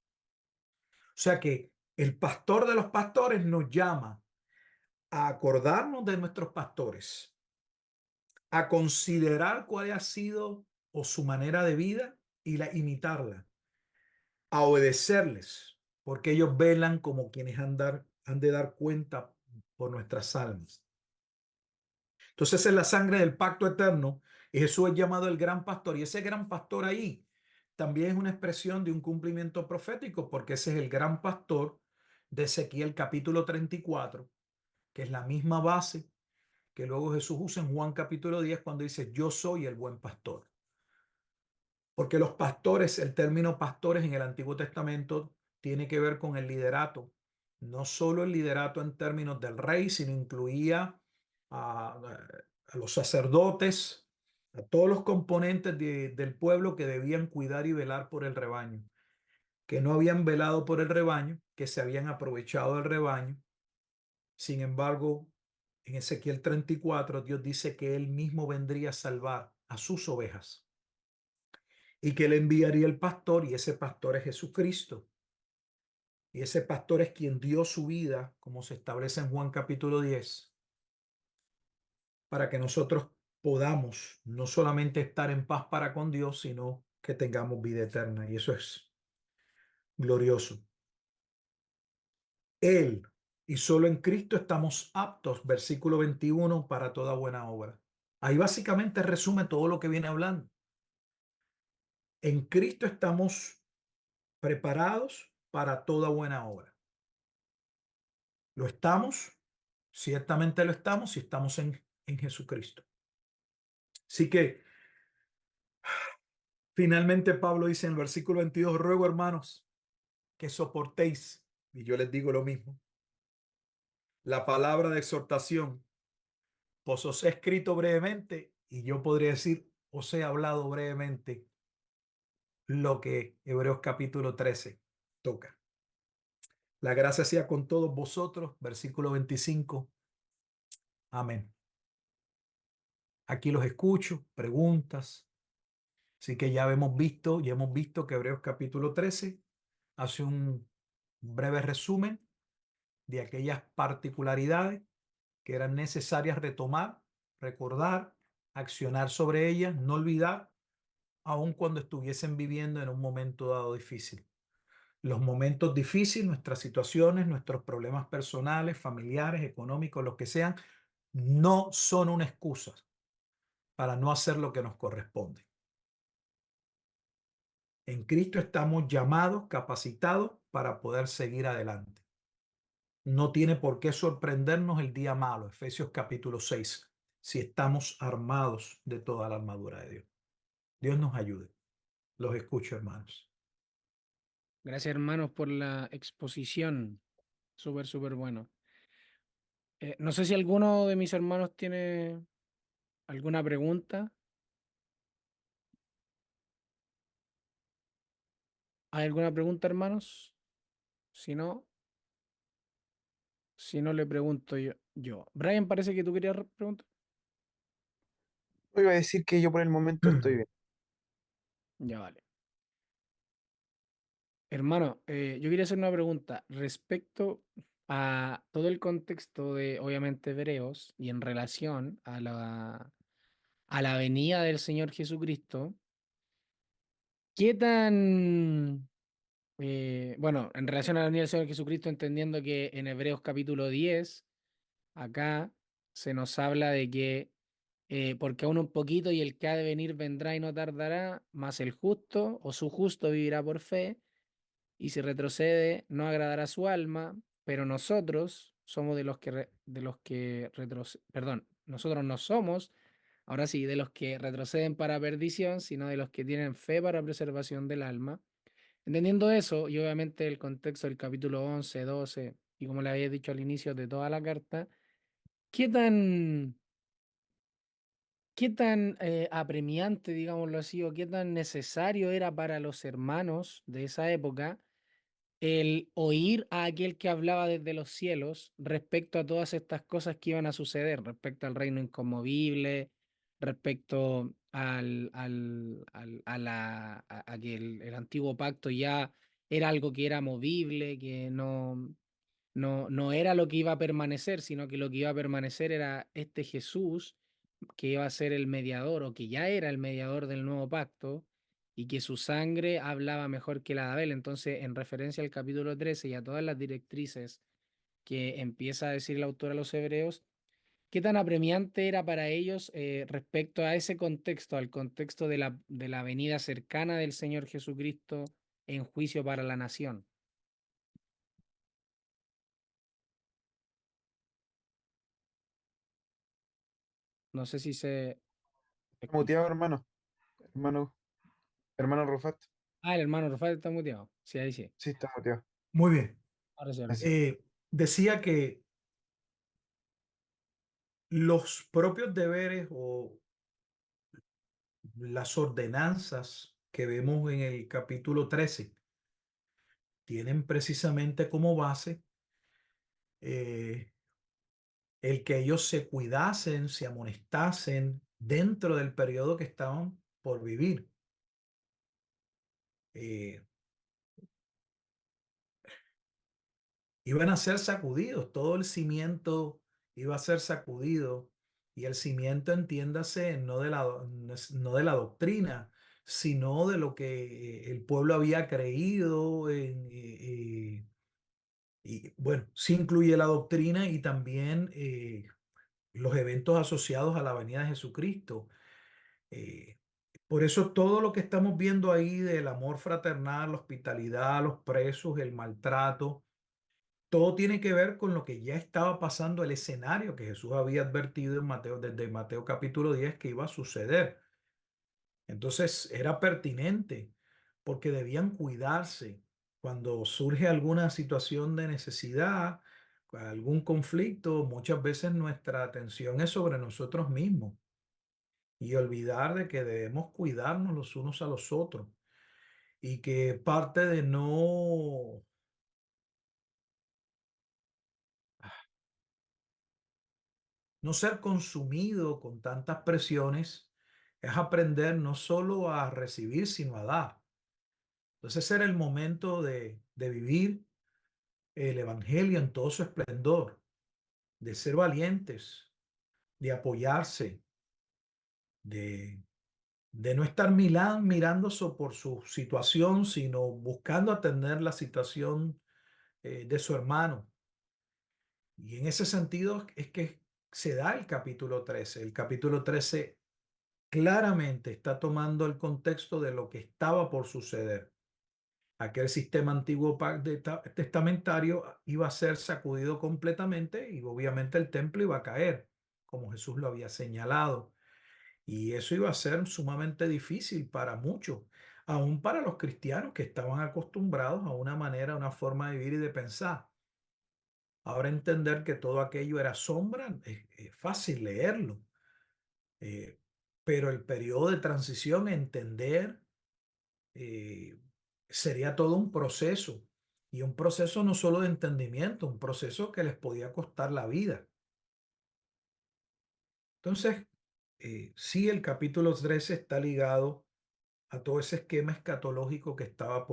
sea que el pastor de los pastores nos llama a acordarnos de nuestros pastores, a considerar cuál ha sido o su manera de vida y imitarla, a obedecerles, porque ellos velan como quienes han de dar cuenta por nuestras almas. Entonces es la sangre del pacto eterno y Jesús es llamado el gran pastor, y ese gran pastor ahí también es una expresión de un cumplimiento profético, porque ese es el gran pastor de Ezequiel capítulo 34, que es la misma base que luego Jesús usa en Juan capítulo 10 cuando dice, yo soy el buen pastor. Porque los pastores, el término pastores en el Antiguo Testamento tiene que ver con el liderato, no solo el liderato en términos del rey, sino incluía a, a los sacerdotes, a todos los componentes del pueblo que debían cuidar y velar por el rebaño, que no habían velado por el rebaño, que se habían aprovechado del rebaño. Sin embargo, en Ezequiel 34, Dios dice que Él mismo vendría a salvar a sus ovejas y que Él enviaría el pastor, y ese pastor es Jesucristo. Y ese pastor es quien dio su vida, como se establece en Juan capítulo 10, para que nosotros podamos no solamente estar en paz para con Dios, sino que tengamos vida eterna. Y eso es glorioso. Él y solo en Cristo estamos aptos, versículo 21, para toda buena obra. Ahí básicamente resume todo lo que viene hablando. En Cristo estamos preparados para toda buena obra. ¿Lo estamos? Ciertamente lo estamos si estamos en Jesucristo. Así que finalmente Pablo dice en el versículo 22, ruego hermanos que soportéis, y yo les digo lo mismo, la palabra de exhortación, pues os he escrito brevemente y yo podría decir, os he hablado brevemente lo que Hebreos capítulo 13 toca. La gracia sea con todos vosotros, versículo 25. Amén. Aquí los escucho, preguntas. Así que ya hemos visto que Hebreos capítulo 13 hace un breve resumen de aquellas particularidades que eran necesarias retomar, recordar, accionar sobre ellas, no olvidar, aun cuando estuviesen viviendo en un momento dado difícil. Los momentos difíciles, nuestras situaciones, nuestros problemas personales, familiares, económicos, los que sean, no son una excusa para no hacer lo que nos corresponde. En Cristo estamos llamados, capacitados para poder seguir adelante. No tiene por qué sorprendernos el día malo, Efesios capítulo 6, si estamos armados de toda la armadura de Dios. Dios nos ayude. Los escucho, hermanos. Gracias, hermanos, por la exposición. Súper, súper bueno. No sé si alguno de mis hermanos tiene alguna pregunta. ¿Hay alguna pregunta, hermanos? Si no, si no le pregunto yo. Brian, parece que tú querías preguntar. Yo iba a decir que yo por el momento estoy bien. Ya vale. Hermano, yo quería hacer una pregunta respecto a todo el contexto de, obviamente, Hebreos y en relación a la venida del Señor Jesucristo. ¿Qué tan, bueno, en relación a la venida del Señor Jesucristo, entendiendo que en Hebreos capítulo 10 acá se nos habla de que, porque aún un poquito y el que ha de venir vendrá y no tardará, más el justo o su justo vivirá por fe, y si retrocede no agradará su alma, pero nosotros somos de los que, perdón, nosotros no somos, ahora sí, de los que retroceden para perdición, sino de los que tienen fe para preservación del alma. Entendiendo eso, y obviamente el contexto del capítulo 11 12 y como le había dicho al inicio de toda la carta, ¿qué tan, qué tan apremiante, digámoslo así, o qué tan necesario era para los hermanos de esa época el oír a aquel que hablaba desde los cielos respecto a todas estas cosas que iban a suceder, respecto al reino inconmovible, respecto a que el antiguo pacto ya era algo que era movible, que no era lo que iba a permanecer, sino que lo que iba a permanecer era este Jesús que iba a ser el mediador o que ya era el mediador del nuevo pacto y que su sangre hablaba mejor que la de Abel. Entonces, en referencia al capítulo 13 y a todas las directrices que empieza a decir el autor a los hebreos, ¿qué tan apremiante era para ellos respecto a ese contexto, al contexto de la venida cercana del Señor Jesucristo en juicio para la nación? No sé si se Está escucha. muteado, hermano. Hermano, hermano Rufat. Ah, el hermano Rafael está muteado. Sí, ahí sí. Sí, está muteado. Muy bien. Ahora sí, ahora sí. Gracias. Decía que los propios deberes o las ordenanzas que vemos en el capítulo 13 tienen precisamente como base eh, el que ellos se cuidasen, se amonestasen dentro del periodo que estaban por vivir. Eh, Iban a ser sacudidos, todo el cimiento iba a ser sacudido, y el cimiento, entiéndase, no de la doctrina, sino de lo que el pueblo había creído y bueno, sí incluye la doctrina y también los eventos asociados a la venida de Jesucristo. Eh, por eso todo lo que estamos viendo ahí del amor fraternal, la hospitalidad a los presos, el maltrato, todo tiene que ver con lo que ya estaba pasando, el escenario que Jesús había advertido en Mateo, desde Mateo capítulo 10 que iba a suceder. Entonces era pertinente porque debían cuidarse cuando surge alguna situación de necesidad, algún conflicto. Muchas veces nuestra atención es sobre nosotros mismos y olvidar de que debemos cuidarnos los unos a los otros y que parte de no ser consumido con tantas presiones es aprender no solo a recibir, sino a dar. Entonces era el momento de vivir el Evangelio en todo su esplendor, de ser valientes, de apoyarse, de, de no estar mirando por su situación, sino buscando atender la situación de su hermano. Y en ese sentido es que se da el capítulo 13. El capítulo 13 claramente está tomando el contexto de lo que estaba por suceder. Aquel sistema antiguo testamentario iba a ser sacudido completamente y obviamente el templo iba a caer, como Jesús lo había señalado. Y eso iba a ser sumamente difícil para muchos, aún para los cristianos que estaban acostumbrados a una manera, a una forma de vivir y de pensar. Ahora entender que todo aquello era sombra es fácil leerlo, eh, pero el periodo de transición, entender, eh, sería todo un proceso, y un proceso no solo de entendimiento, un proceso que les podía costar la vida. Entonces, sí, el capítulo 13 está ligado a todo ese esquema escatológico que estaba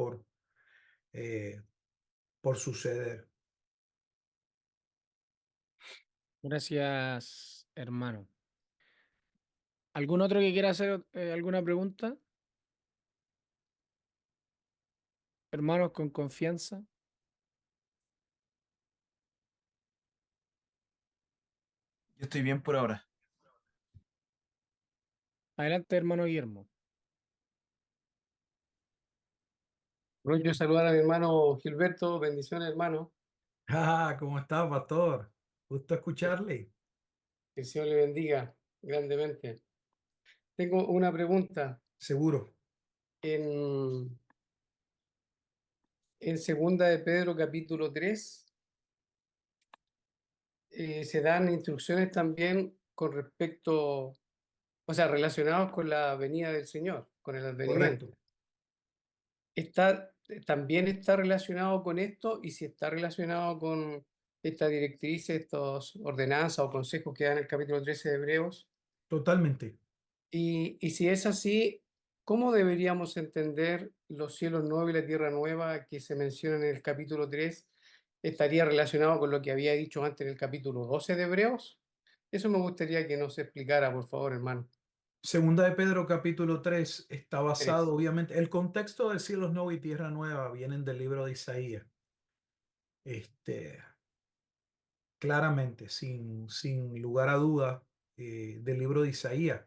eh, por suceder. Gracias, hermano. ¿Algún otro que quiera hacer alguna pregunta? Hermanos, con confianza. Yo estoy bien por ahora. Adelante, hermano Guillermo. Aprovecho de saludar a mi hermano Gilberto. Bendiciones, hermano. Ah, ¿cómo está, pastor? Gusto Que escucharle. el Señor le bendiga grandemente. Tengo una pregunta. Seguro. En, en segunda de Pedro, capítulo 3, se dan instrucciones también con respecto, o sea, relacionados con la venida del Señor, con el advenimiento. Correcto. También está relacionado con esto, y si está relacionado con esta directriz, estos ordenanzas o consejos que da en el capítulo 13 de Hebreos. Totalmente. Y si es así, ¿cómo deberíamos entender los cielos nuevos y la tierra nueva que se mencionan en el capítulo 3 estaría relacionado con lo que había dicho antes en el capítulo 12 de Hebreos? Eso me gustaría que nos explicara, por favor, hermano. Segunda de Pedro capítulo 3 está basado, 3. obviamente, el contexto del cielos nuevo y tierra nueva vienen del libro de Isaías. Claramente, sin lugar a duda, del libro de Isaías.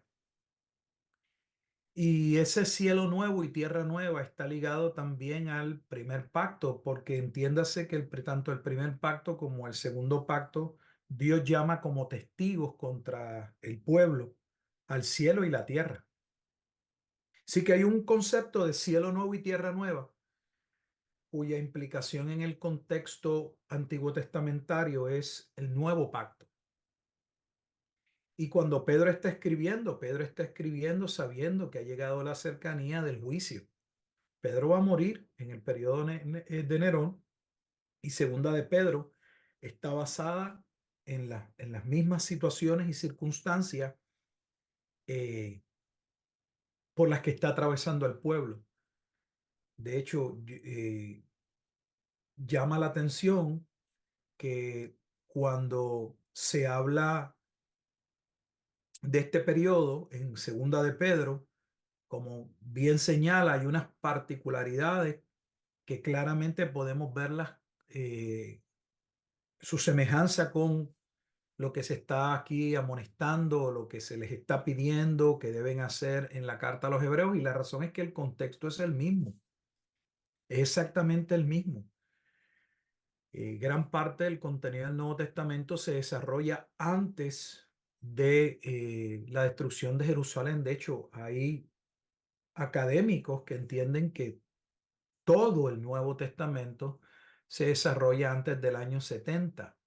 Y ese cielo nuevo y tierra nueva está ligado también al primer pacto, porque entiéndase que tanto el primer pacto como el segundo pacto, Dios llama como testigos contra el pueblo, al cielo y la tierra. Sí que hay un concepto de cielo nuevo y tierra nueva, cuya implicación en el contexto antiguo testamentario es el nuevo pacto. Y cuando Pedro está escribiendo sabiendo que ha llegado la cercanía del juicio. Pedro va a morir en el periodo de Nerón, y segunda de Pedro está basada en las mismas situaciones y circunstancias eh, por las que está atravesando el pueblo. De hecho, llama la atención que cuando se habla de este periodo en segunda de Pedro, como bien señala, hay unas particularidades que claramente podemos verlas, su semejanza con lo que se está aquí amonestando, lo que se les está pidiendo que deben hacer en la carta a los hebreos, y la razón es que el contexto es el mismo, es exactamente el mismo. Gran parte del contenido del Nuevo Testamento se desarrolla antes de la destrucción de Jerusalén. De hecho, hay académicos que entienden que todo el Nuevo Testamento se desarrolla antes del año 70.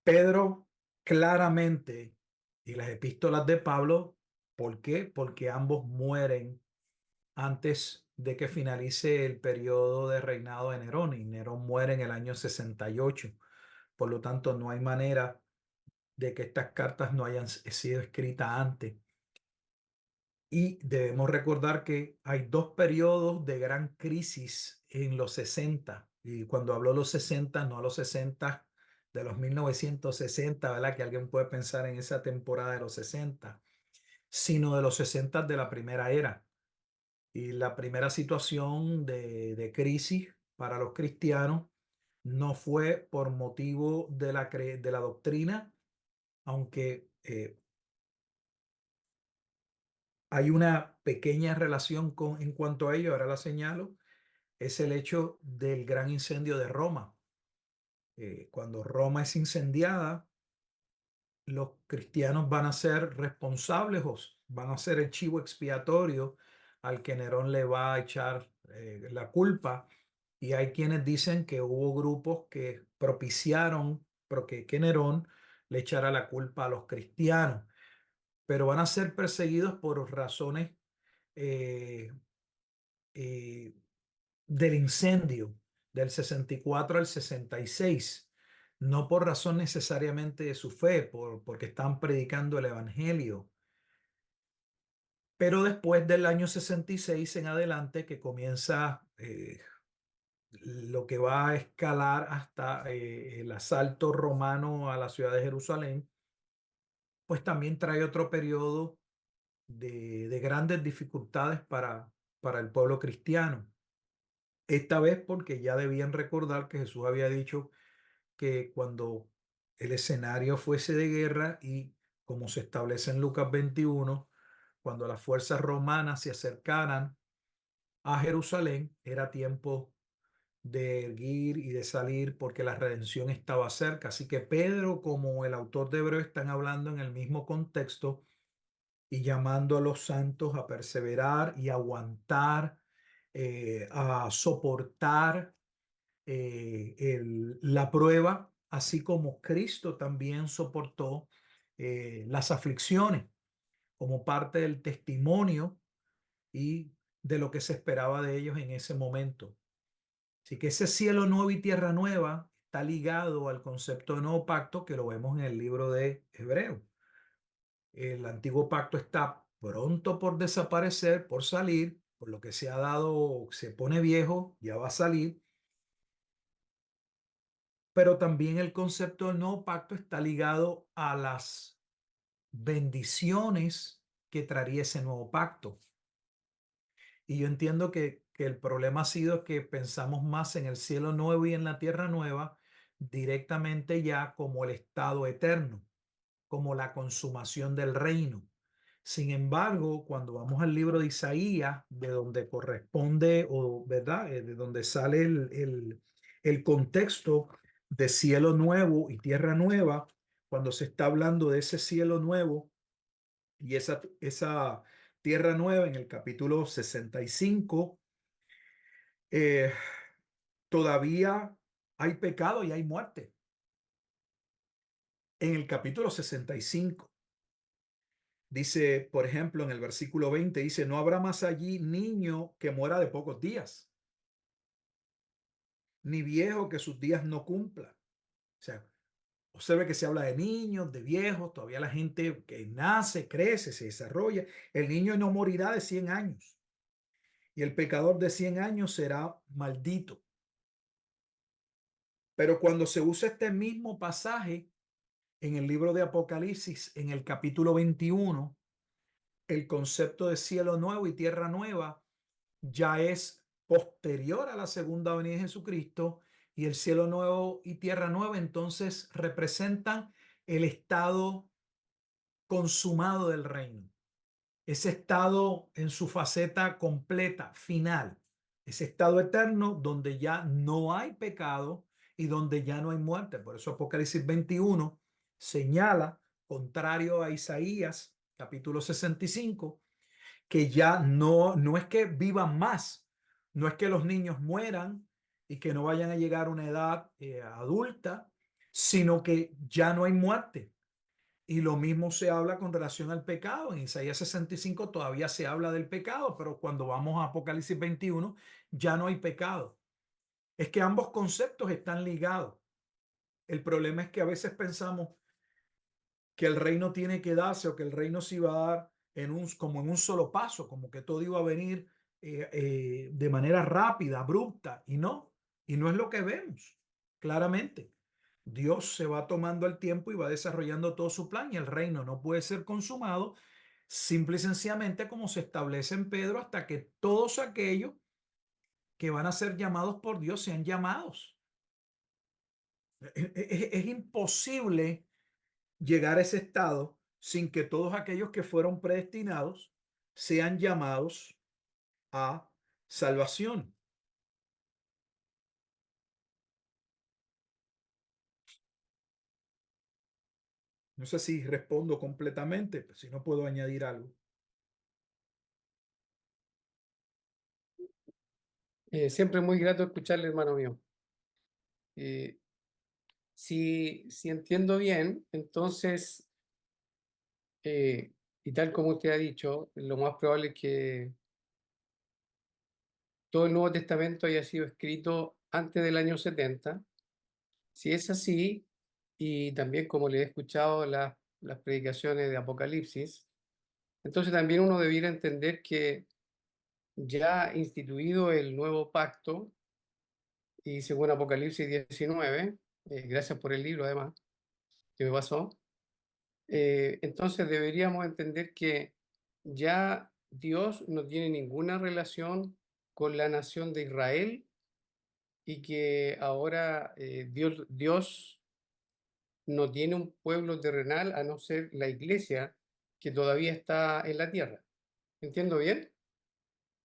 Pedro claramente, y las epístolas de Pablo, ¿por qué? Porque ambos mueren antes de que finalice el periodo de reinado de Nerón, y Nerón muere en el año 68. Por lo tanto, no hay manera de que estas cartas no hayan sido escritas antes. Y debemos recordar que hay dos periodos de gran crisis en los 60. Y cuando hablo de los 60, no a los 60 de los 1960, ¿verdad? Que alguien puede pensar en esa temporada de los 60, sino de los 60 de la primera era. Y la primera situación de crisis para los cristianos no fue por motivo de la doctrina, aunque hay una pequeña relación en cuanto a ello, ahora la señalo, es el hecho del gran incendio de Roma. Cuando Roma es incendiada, los cristianos van a ser responsables o van a ser el chivo expiatorio al que Nerón le va a echar la culpa. Y hay quienes dicen que hubo grupos que propiciaron que Nerón le echara la culpa a los cristianos, pero van a ser perseguidos por razones eh, eh, del incendio del 64 al 66, no por razón necesariamente de su fe, porque están predicando el evangelio. Pero después del año 66 en adelante, que comienza lo que va a escalar hasta el asalto romano a la ciudad de Jerusalén, pues también trae otro periodo de grandes dificultades para el pueblo cristiano. Esta vez porque ya debían recordar que Jesús había dicho que cuando el escenario fuese de guerra, y como se establece en Lucas 21, cuando las fuerzas romanas se acercaran a Jerusalén, era tiempo de erguir y de salir porque la redención estaba cerca. Así que Pedro, como el autor de Hebreos, están hablando en el mismo contexto y llamando a los santos a perseverar y aguantar, a soportar la prueba, así como Cristo también soportó las aflicciones como parte del testimonio y de lo que se esperaba de ellos en ese momento. Así que ese cielo nuevo y tierra nueva está ligado al concepto de nuevo pacto que lo vemos en el libro de Hebreos. El antiguo pacto está pronto por desaparecer, por salir, por lo que se ha dado, se pone viejo, ya va a salir. Pero también el concepto del nuevo pacto está ligado a las bendiciones que traería ese nuevo pacto. Y yo entiendo que el problema ha sido que pensamos más en el cielo nuevo y en la tierra nueva directamente ya como el estado eterno, como la consumación del reino. Sin embargo, cuando vamos al libro de Isaías, de donde corresponde, o verdad, de donde sale el contexto de cielo nuevo y tierra nueva, cuando se está hablando de ese cielo nuevo y esa tierra nueva en el capítulo 65, eh, todavía hay pecado y hay muerte. En el capítulo 65 dice, por ejemplo, en el versículo 20, dice, no habrá más allí niño que muera de pocos días, ni viejo que sus días no cumpla. O sea, observe que se habla de niños, de viejos, todavía la gente que nace, crece, se desarrolla. El niño no morirá de 100 años y el pecador de 100 años será maldito. Pero cuando se usa este mismo pasaje en el libro de Apocalipsis, en el capítulo 21, el concepto de cielo nuevo y tierra nueva ya es posterior a la segunda venida de Jesucristo, y el cielo nuevo y tierra nueva entonces representan el estado consumado del reino, ese estado en su faceta completa, final, ese estado eterno donde ya no hay pecado y donde ya no hay muerte. Por eso Apocalipsis 21 señala, contrario a Isaías capítulo 65, que ya no es que vivan más, no es que los niños mueran y que no vayan a llegar a una edad adulta, sino que ya no hay muerte. Y lo mismo se habla con relación al pecado. En Isaías 65 todavía se habla del pecado, pero cuando vamos a Apocalipsis 21 ya no hay pecado. Es que ambos conceptos están ligados. El problema es que a veces pensamos que el reino tiene que darse o que el reino se iba a dar como en un solo paso, como que todo iba a venir de manera rápida, abrupta, y no es lo que vemos claramente. Dios se va tomando el tiempo y va desarrollando todo su plan, y el reino no puede ser consumado simple y sencillamente como se establece en Pedro, hasta que todos aquellos que van a ser llamados por Dios sean llamados. Es imposible llegar a ese estado sin que todos aquellos que fueron predestinados sean llamados a salvación. No sé si respondo completamente, pero si no puedo añadir algo. Siempre es muy grato escucharle, hermano mío. Eh, si entiendo bien, entonces, y tal como usted ha dicho, lo más probable es que todo el Nuevo Testamento haya sido escrito antes del año 70. Si es así, y también como le he escuchado las predicaciones de Apocalipsis, entonces también uno debiera entender que ya instituido el nuevo pacto, y según Apocalipsis 19, gracias por el libro además que me pasó, entonces deberíamos entender que ya Dios no tiene ninguna relación con la nación de Israel, y que ahora Dios no tiene un pueblo terrenal a no ser la iglesia que todavía está en la tierra. ¿Entiendo bien?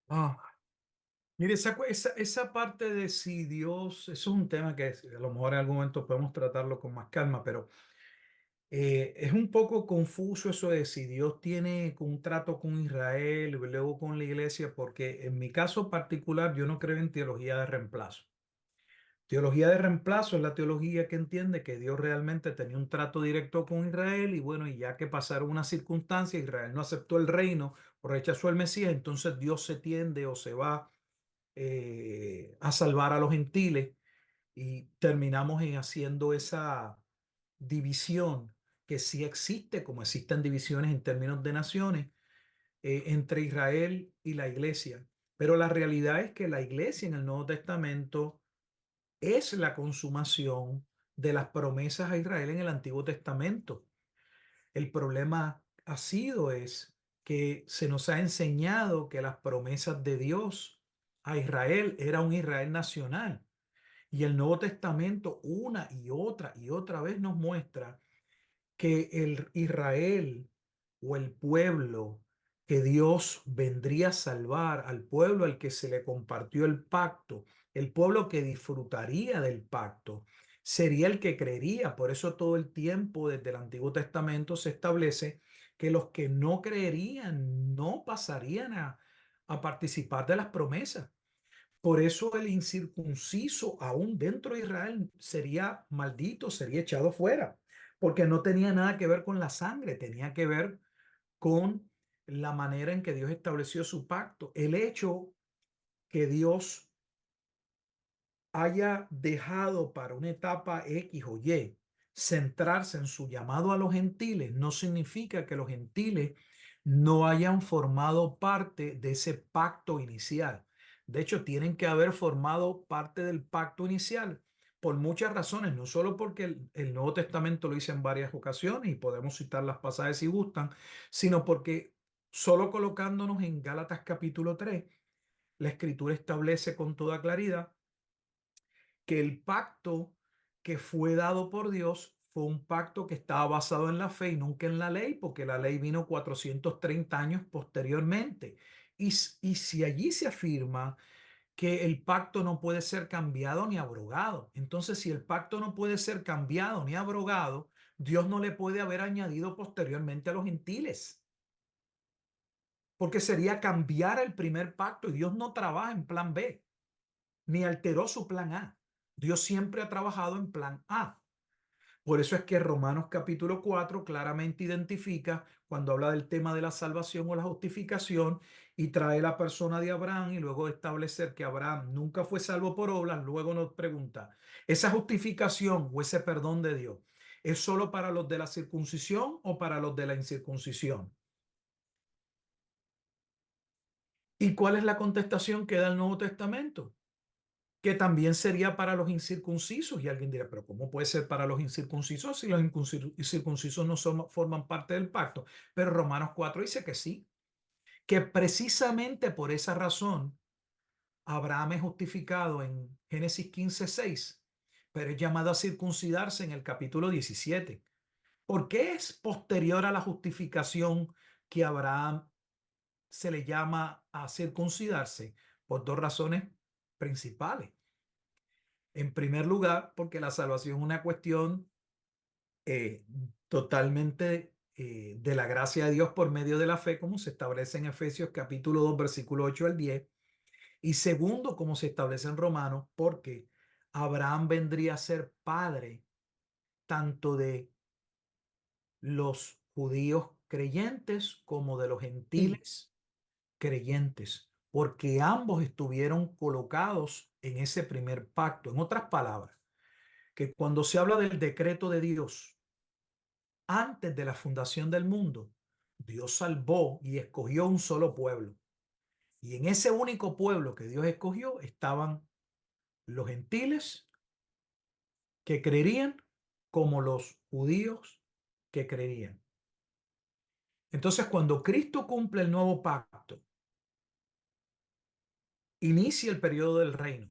Ah, mire, esa parte de si Dios, eso es un tema que a lo mejor en algún momento podemos tratarlo con más calma, pero es un poco confuso eso de si Dios tiene un trato con Israel y luego con la iglesia, porque en mi caso particular yo no creo en teología de reemplazo. Teología de reemplazo es la teología que entiende que Dios realmente tenía un trato directo con Israel, y bueno, y ya que pasaron unas circunstancias, Israel no aceptó el reino o rechazó al Mesías, entonces Dios se tiende o se va a salvar a los gentiles, y terminamos en haciendo esa división que sí existe, como existen divisiones en términos de naciones, entre Israel y la iglesia. Pero la realidad es que la iglesia en el Nuevo Testamento es la consumación de las promesas a Israel en el Antiguo Testamento. El problema ha sido es que se nos ha enseñado que las promesas de Dios a Israel era un Israel nacional. Y el Nuevo Testamento una y otra vez nos muestra que el Israel o el pueblo que Dios vendría a salvar, al pueblo al que se le compartió el pacto, el pueblo que disfrutaría del pacto, sería el que creería. Por eso todo el tiempo desde el Antiguo Testamento se establece que los que no creerían no pasarían a participar de las promesas. Por eso el incircunciso, aún dentro de Israel, sería maldito, sería echado fuera, porque no tenía nada que ver con la sangre, tenía que ver con la manera en que Dios estableció su pacto. El hecho que Dios haya dejado para una etapa X o Y centrarse en su llamado a los gentiles no significa que los gentiles no hayan formado parte de ese pacto inicial. De hecho, tienen que haber formado parte del pacto inicial por muchas razones, no solo porque el Nuevo Testamento lo dice en varias ocasiones y podemos citar las pasajes si gustan, sino porque solo colocándonos en Gálatas capítulo 3, la Escritura establece con toda claridad que el pacto que fue dado por Dios fue un pacto que estaba basado en la fe y nunca en la ley, porque la ley vino 430 años posteriormente. Y si allí se afirma que el pacto no puede ser cambiado ni abrogado, entonces si el pacto no puede ser cambiado ni abrogado, Dios no le puede haber añadido posteriormente a los gentiles, porque sería cambiar el primer pacto y Dios no trabaja en plan B, ni alteró su plan A. Dios siempre ha trabajado en plan A. Por eso es que Romanos capítulo 4 claramente identifica cuando habla del tema de la salvación o la justificación y trae la persona de Abraham y luego establecer que Abraham nunca fue salvo por obras, luego nos pregunta, ¿esa justificación o ese perdón de Dios es solo para los de la circuncisión o para los de la incircuncisión? ¿Y cuál es la contestación que da el Nuevo Testamento? Que también sería para los incircuncisos. Y alguien dirá, pero ¿cómo puede ser para los incircuncisos si los incircuncisos no forman parte del pacto? Pero Romanos 4 dice que sí, que precisamente por esa razón Abraham es justificado en Génesis 15:6, pero es llamado a circuncidarse en el capítulo 17. ¿Por qué es posterior a la justificación que Abraham se le llama a circuncidarse? Por dos razones principales. En primer lugar, porque la salvación es una cuestión eh, totalmente de la gracia de Dios por medio de la fe, como se establece en Efesios capítulo 2, versículo 8 al 10. Y segundo, como se establece en Romanos, porque Abraham vendría a ser padre tanto de los judíos creyentes como de los gentiles creyentes, porque ambos estuvieron colocados en ese primer pacto. En otras palabras, que cuando se habla del decreto de Dios, antes de la fundación del mundo, Dios salvó y escogió un solo pueblo. Y en ese único pueblo que Dios escogió estaban los gentiles que creerían como los judíos que creerían. Entonces, cuando Cristo cumple el nuevo pacto, inicia el periodo del reino.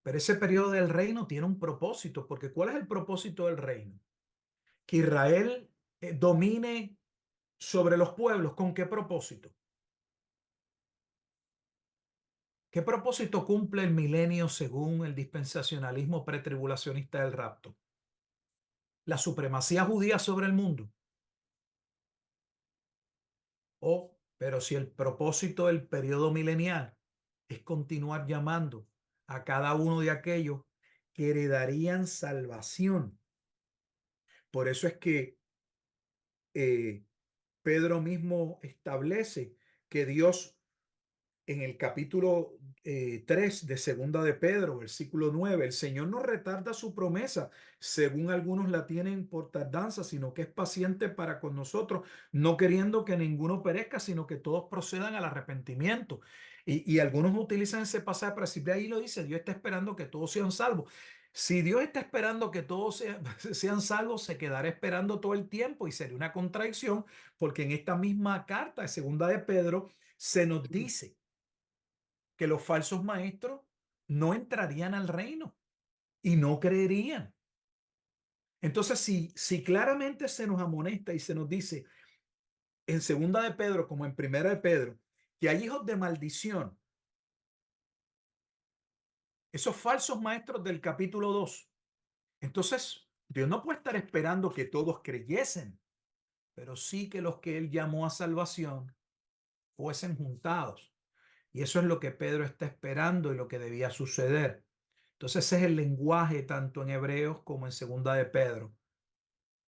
Pero ese periodo del reino tiene un propósito, porque ¿cuál es el propósito del reino? Que Israel domine sobre los pueblos. ¿Con qué propósito? ¿Qué propósito cumple el milenio según el dispensacionalismo pretribulacionista del rapto? La supremacía judía sobre el mundo. Pero si el propósito del periodo milenial es continuar llamando a cada uno de aquellos que heredarían salvación. Por eso es que Pedro mismo establece que Dios en el capítulo 3 de Segunda de Pedro, versículo 9, el Señor no retarda su promesa, según algunos la tienen por tardanza, sino que es paciente para con nosotros, no queriendo que ninguno perezca, sino que todos procedan al arrepentimiento. Y algunos utilizan ese pasaje para decir, ahí lo dice, Dios está esperando que todos sean salvos. Si Dios está esperando que todos sean salvos, se quedará esperando todo el tiempo y sería una contradicción, porque en esta misma carta de Segunda de Pedro se nos dice que los falsos maestros no entrarían al reino y no creerían. Entonces, si claramente se nos amonesta y se nos dice en Segunda de Pedro como en Primera de Pedro que hay hijos de maldición, esos falsos maestros del capítulo 2, entonces Dios no puede estar esperando que todos creyesen, pero sí que los que Él llamó a salvación fuesen juntados. Y eso es lo que Pedro está esperando y lo que debía suceder. Entonces ese es el lenguaje tanto en Hebreos como en Segunda de Pedro.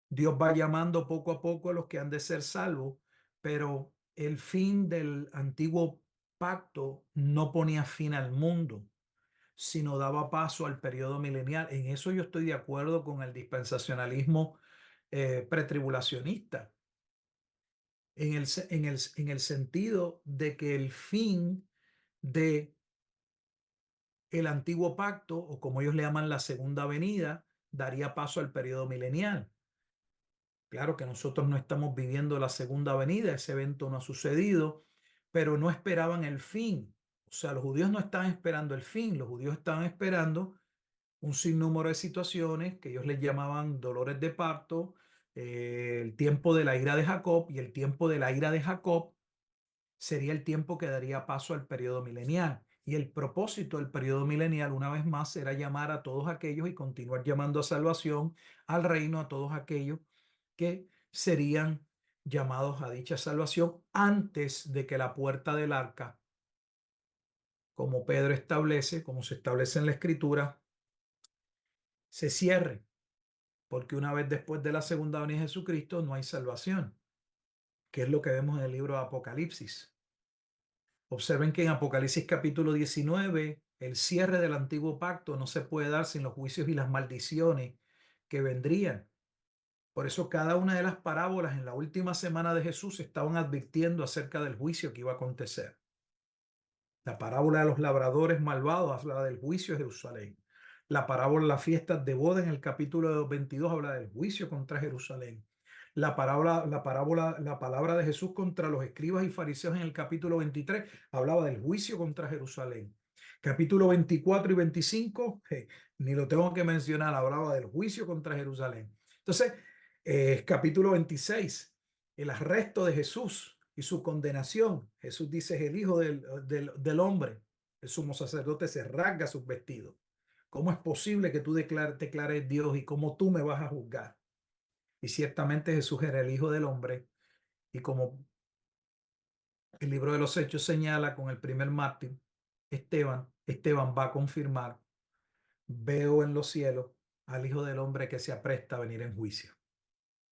Dios va llamando poco a poco a los que han de ser salvos, pero el fin del antiguo pacto no ponía fin al mundo, sino daba paso al periodo milenial. En eso yo estoy de acuerdo con el dispensacionalismo pretribulacionista, en el sentido de que el fin de el antiguo pacto, o como ellos le llaman la segunda venida, daría paso al periodo milenial. Claro que nosotros no estamos viviendo la segunda venida, ese evento no ha sucedido, pero no esperaban el fin. O sea, los judíos no estaban esperando el fin, los judíos estaban esperando un sinnúmero de situaciones que ellos les llamaban dolores de parto, el tiempo de la ira de Jacob, y el tiempo de la ira de Jacob sería el tiempo que daría paso al periodo milenial. Y el propósito del periodo milenial, una vez más, era llamar a todos aquellos y continuar llamando a salvación al reino a todos aquellos que serían llamados a dicha salvación antes de que la puerta del arca, como Pedro establece, como se establece en la Escritura, se cierre, porque una vez después de la segunda venida de Jesucristo no hay salvación, que es lo que vemos en el libro de Apocalipsis. Observen que en Apocalipsis capítulo 19, el cierre del antiguo pacto no se puede dar sin los juicios y las maldiciones que vendrían. Por eso cada una de las parábolas en la última semana de Jesús estaban advirtiendo acerca del juicio que iba a acontecer. La parábola de los labradores malvados habla del juicio de Jerusalén. La parábola de las fiestas de boda en el capítulo 22 habla del juicio contra Jerusalén. La palabra de Jesús contra los escribas y fariseos en el capítulo 23 hablaba del juicio contra Jerusalén. Capítulo 24 y 25, ni lo tengo que mencionar, hablaba del juicio contra Jerusalén. Entonces, capítulo 26, el arresto de Jesús y su condenación. Jesús dice, es el Hijo del Hombre. El sumo sacerdote se rasga sus vestidos. ¿Cómo es posible que tú declares Dios y cómo tú me vas a juzgar? Y ciertamente Jesús era el Hijo del Hombre. Y como el libro de los Hechos señala con el primer mártir, Esteban va a confirmar, veo en los cielos al Hijo del Hombre que se apresta a venir en juicio.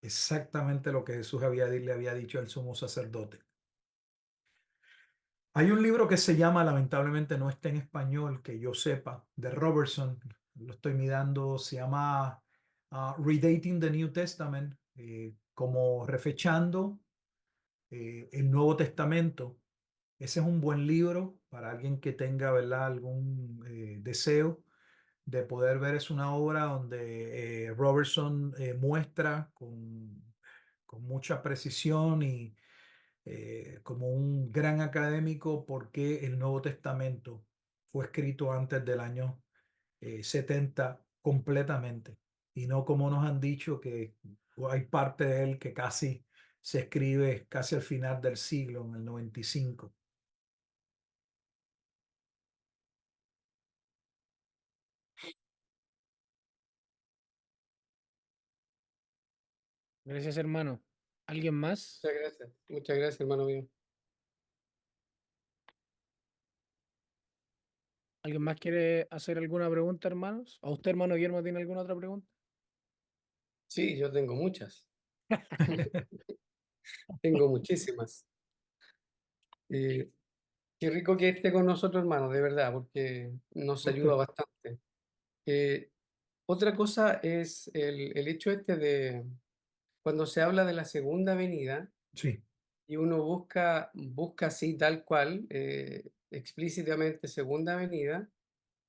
Exactamente lo que Jesús le había dicho al sumo sacerdote. Hay un libro que se llama, lamentablemente no está en español, que yo sepa, de Robertson, lo estoy mirando, se llama Redating the New Testament, como refechando el Nuevo Testamento. Ese es un buen libro para alguien que tenga, ¿verdad?, algún deseo de poder ver. Es una obra donde Robertson muestra con mucha precisión y como un gran académico por qué el Nuevo Testamento fue escrito antes del año 70 completamente, y no como nos han dicho que hay parte de él que casi se escribe casi al final del siglo, en el 95. Gracias, hermano. ¿Alguien más? Muchas gracias, hermano mío. ¿Alguien más quiere hacer alguna pregunta, hermanos? ¿A usted, hermano Guillermo, tiene alguna otra pregunta? Sí, yo tengo muchas, tengo muchísimas. Eh, Qué rico que esté con nosotros, hermano, de verdad, porque nos ayuda Gusto. bastante. Eh, Otra cosa es el hecho este de cuando se habla de la segunda venida Sí, y uno busca así tal cual, explícitamente segunda venida,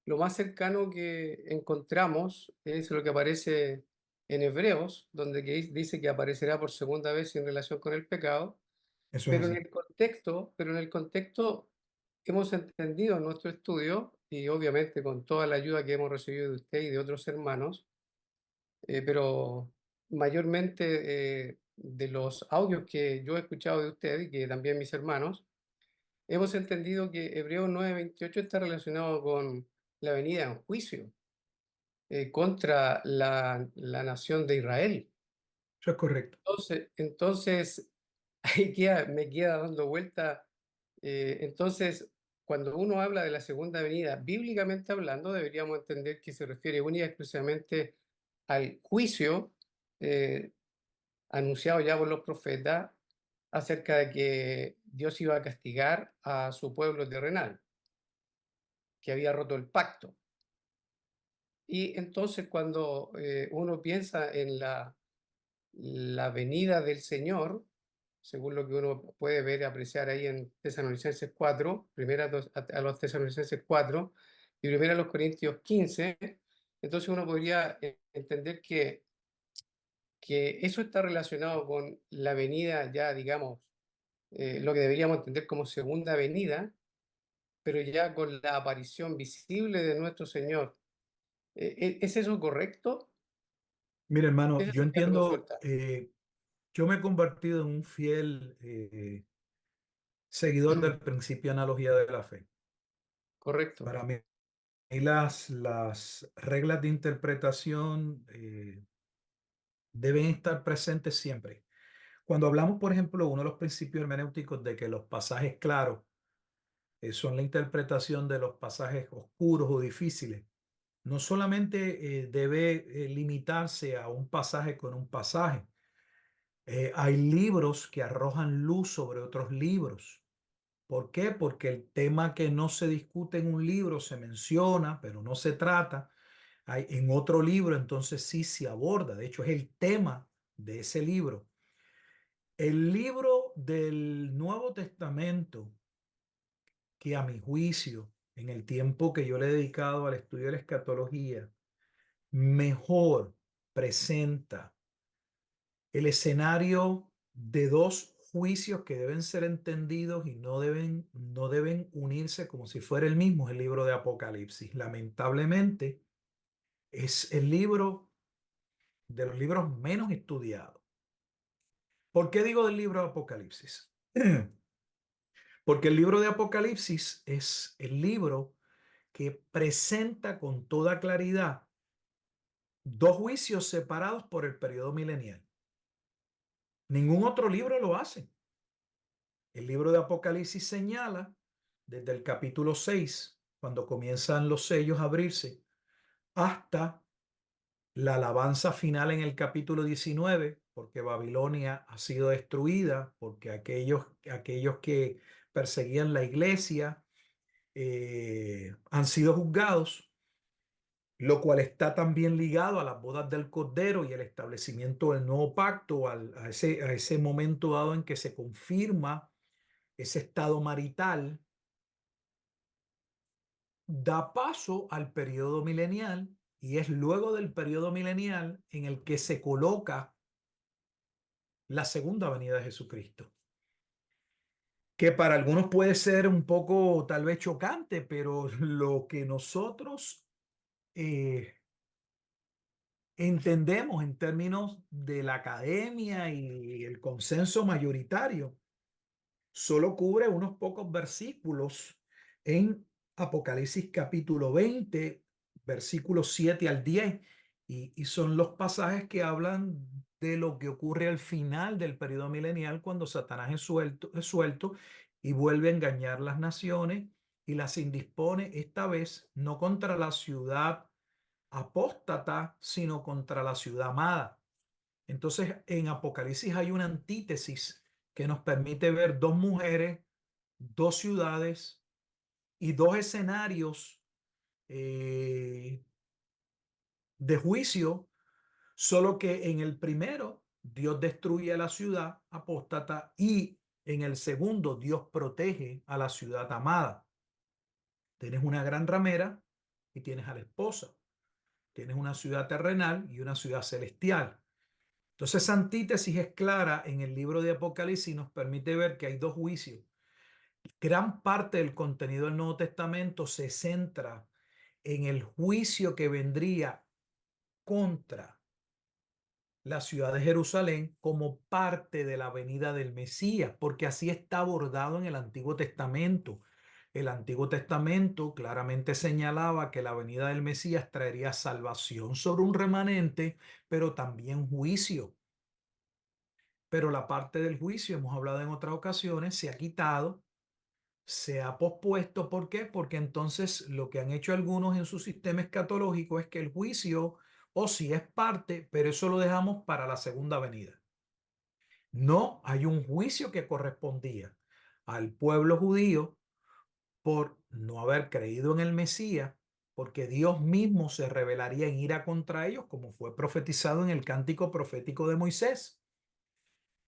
lo más cercano que encontramos es lo que aparece en Hebreos, donde dice que aparecerá por segunda vez en relación con el pecado, eso es así. pero en el contexto hemos entendido en nuestro estudio, y obviamente con toda la ayuda que hemos recibido de usted y de otros hermanos, pero mayormente de los audios que yo he escuchado de usted y que también mis hermanos, hemos entendido que Hebreos 9:28 está relacionado con la venida en juicio contra la nación de Israel. Eso es correcto. Entonces me queda dando vuelta. Entonces, cuando uno habla de la segunda venida, bíblicamente hablando, deberíamos entender que se refiere única y exclusivamente al juicio eh, anunciado ya por los profetas acerca de que Dios iba a castigar a su pueblo terrenal, que había roto el pacto. Y entonces cuando uno piensa en la venida del Señor, según lo que uno puede ver y apreciar ahí en Tesalonicenses 4, a los Tesalonicenses 4 y primera a los Corintios 15, entonces uno podría entender que eso está relacionado con la venida ya, digamos, lo que deberíamos entender como segunda venida, pero ya con la aparición visible de nuestro Señor. ¿Es eso correcto? Mira, hermano, Esa yo sería mi entiendo, consulta. yo me he convertido en un fiel seguidor del principio de analogía de la fe. Correcto. Para mí, las reglas de interpretación deben estar presentes siempre. Cuando hablamos, por ejemplo, uno de los principios hermenéuticos de que los pasajes claros son la interpretación de los pasajes oscuros o difíciles, no solamente debe limitarse a un pasaje con un pasaje. Hay libros que arrojan luz sobre otros libros. ¿Por qué? Porque el tema que no se discute en un libro se menciona, pero no se trata. En otro libro, entonces sí se aborda. De hecho, es el tema de ese libro. El libro del Nuevo Testamento, que a mi juicio, en el tiempo que yo le he dedicado al estudio de la escatología, mejor presenta el escenario de dos juicios que deben ser entendidos y no deben unirse como si fuera el mismo, es el libro de Apocalipsis. Lamentablemente, es el libro de los libros menos estudiados. ¿Por qué digo del libro de Apocalipsis? Porque el libro de Apocalipsis es el libro que presenta con toda claridad dos juicios separados por el periodo milenial. Ningún otro libro lo hace. El libro de Apocalipsis señala desde el capítulo 6, cuando comienzan los sellos a abrirse, hasta la alabanza final en el capítulo 19, porque Babilonia ha sido destruida, porque aquellos que perseguían la iglesia han sido juzgados, lo cual está también ligado a las bodas del Cordero y el establecimiento del nuevo pacto, a ese momento dado en que se confirma ese estado marital, da paso al periodo milenial y es luego del periodo milenial en el que se coloca la segunda venida de Jesucristo, que para algunos puede ser un poco tal vez chocante, pero lo que nosotros eh, entendemos en términos de la academia y el consenso mayoritario solo cubre unos pocos versículos en Apocalipsis capítulo 20, versículos 7 al 10, y son los pasajes que hablan de lo que ocurre al final del periodo milenial cuando Satanás es suelto y vuelve a engañar las naciones y las indispone, esta vez no contra la ciudad apóstata, sino contra la ciudad amada. Entonces, en Apocalipsis hay una antítesis que nos permite ver dos mujeres, dos ciudades y dos escenarios de juicio, solo que en el primero Dios destruye a la ciudad apóstata y en el segundo Dios protege a la ciudad amada. Tienes una gran ramera y tienes a la esposa. Tienes una ciudad terrenal y una ciudad celestial. Entonces, esa antítesis es clara en el libro de Apocalipsis y nos permite ver que hay dos juicios. Gran parte del contenido del Nuevo Testamento se centra en el juicio que vendría contra la ciudad de Jerusalén como parte de la venida del Mesías, porque así está abordado en el Antiguo Testamento. El Antiguo Testamento claramente señalaba que la venida del Mesías traería salvación sobre un remanente, pero también juicio. Pero la parte del juicio, hemos hablado en otras ocasiones, se ha quitado, se ha pospuesto. ¿Por qué? Porque entonces lo que han hecho algunos en su sistema escatológico es que el juicio, o sí es parte, pero eso lo dejamos para la segunda venida. No, hay un juicio que correspondía al pueblo judío por no haber creído en el Mesías, porque Dios mismo se revelaría en ira contra ellos, como fue profetizado en el cántico profético de Moisés.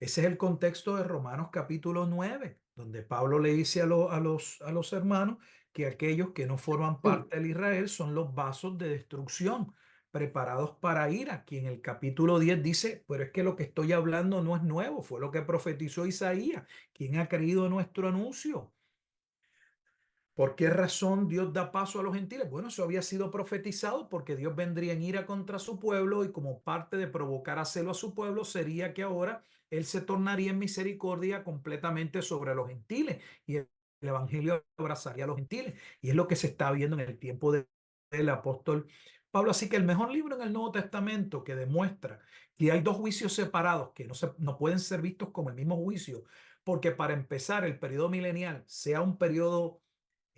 Ese es el contexto de Romanos capítulo 9, donde Pablo le dice a los hermanos que aquellos que no forman parte del Israel son los vasos de destrucción, preparados para ira. Aquí en el capítulo 10 dice, pero es que lo que estoy hablando no es nuevo, fue lo que profetizó Isaías. ¿Quién ha creído nuestro anuncio? ¿Por qué razón Dios da paso a los gentiles? Bueno, eso había sido profetizado porque Dios vendría en ira contra su pueblo y como parte de provocar a celo a su pueblo sería que ahora Él se tornaría en misericordia completamente sobre los gentiles y el evangelio abrazaría a los gentiles. Y es lo que se está viendo en el tiempo del apóstol Pablo. Así que el mejor libro en el Nuevo Testamento que demuestra que hay dos juicios separados que no pueden ser vistos como el mismo juicio, porque para empezar el periodo milenial sea un periodo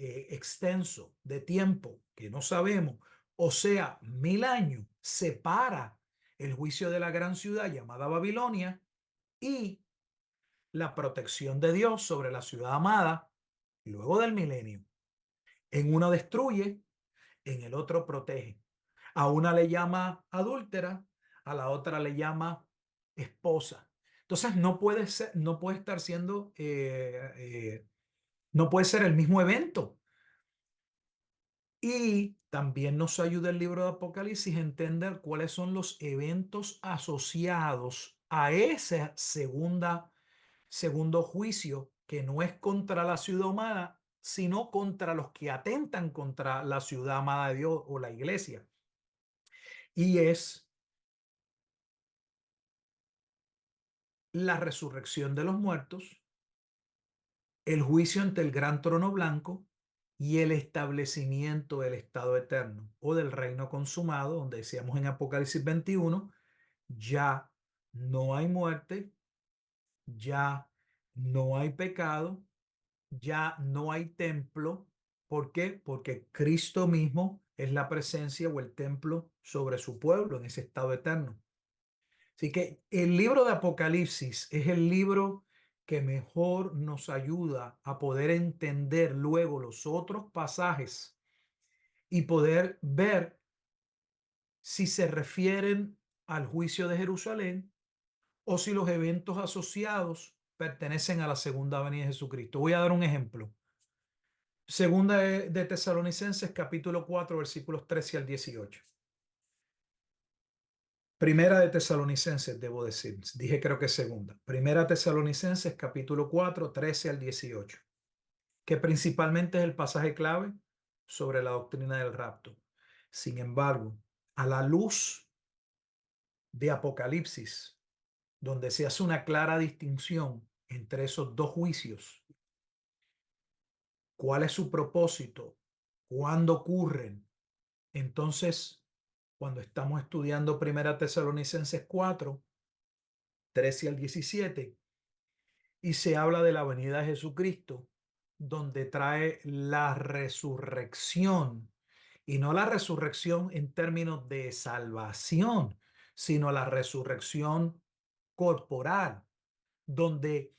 extenso de tiempo que no sabemos, o sea, 1000 años, separa el juicio de la gran ciudad llamada Babilonia y la protección de Dios sobre la ciudad amada luego del milenio. En uno destruye, en el otro protege. A una le llama adúltera, a la otra le llama esposa. Entonces no puede ser, no puede estar siendo, no puede ser el mismo evento. Y también nos ayuda el libro de Apocalipsis a entender cuáles son los eventos asociados a ese segundo juicio, que no es contra la ciudad amada, sino contra los que atentan contra la ciudad amada de Dios o la iglesia. Y es la resurrección de los muertos, el juicio ante el gran trono blanco y el establecimiento del estado eterno o del reino consumado, donde decíamos en Apocalipsis 21, ya no hay muerte, ya no hay pecado, ya no hay templo. ¿Por qué? Porque Cristo mismo es la presencia o el templo sobre su pueblo en ese estado eterno. Así que el libro de Apocalipsis es el libro que mejor nos ayuda a poder entender luego los otros pasajes y poder ver si se refieren al juicio de Jerusalén o si los eventos asociados pertenecen a la segunda venida de Jesucristo. Voy a dar un ejemplo. Segunda de Tesalonicenses, capítulo 4, versículos 13 al 18. Primera de Tesalonicenses, debo decir. Dije creo que segunda. Primera Tesalonicenses, capítulo 4, 13 al 18. Que principalmente es el pasaje clave sobre la doctrina del rapto. Sin embargo, a la luz de Apocalipsis, donde se hace una clara distinción entre esos dos juicios, cuál es su propósito, cuándo ocurren. Entonces, cuando estamos estudiando Primera Tesalonicenses 4, 13 al 17, y se habla de la venida de Jesucristo, donde trae la resurrección, y no la resurrección en términos de salvación, sino la resurrección corporal, donde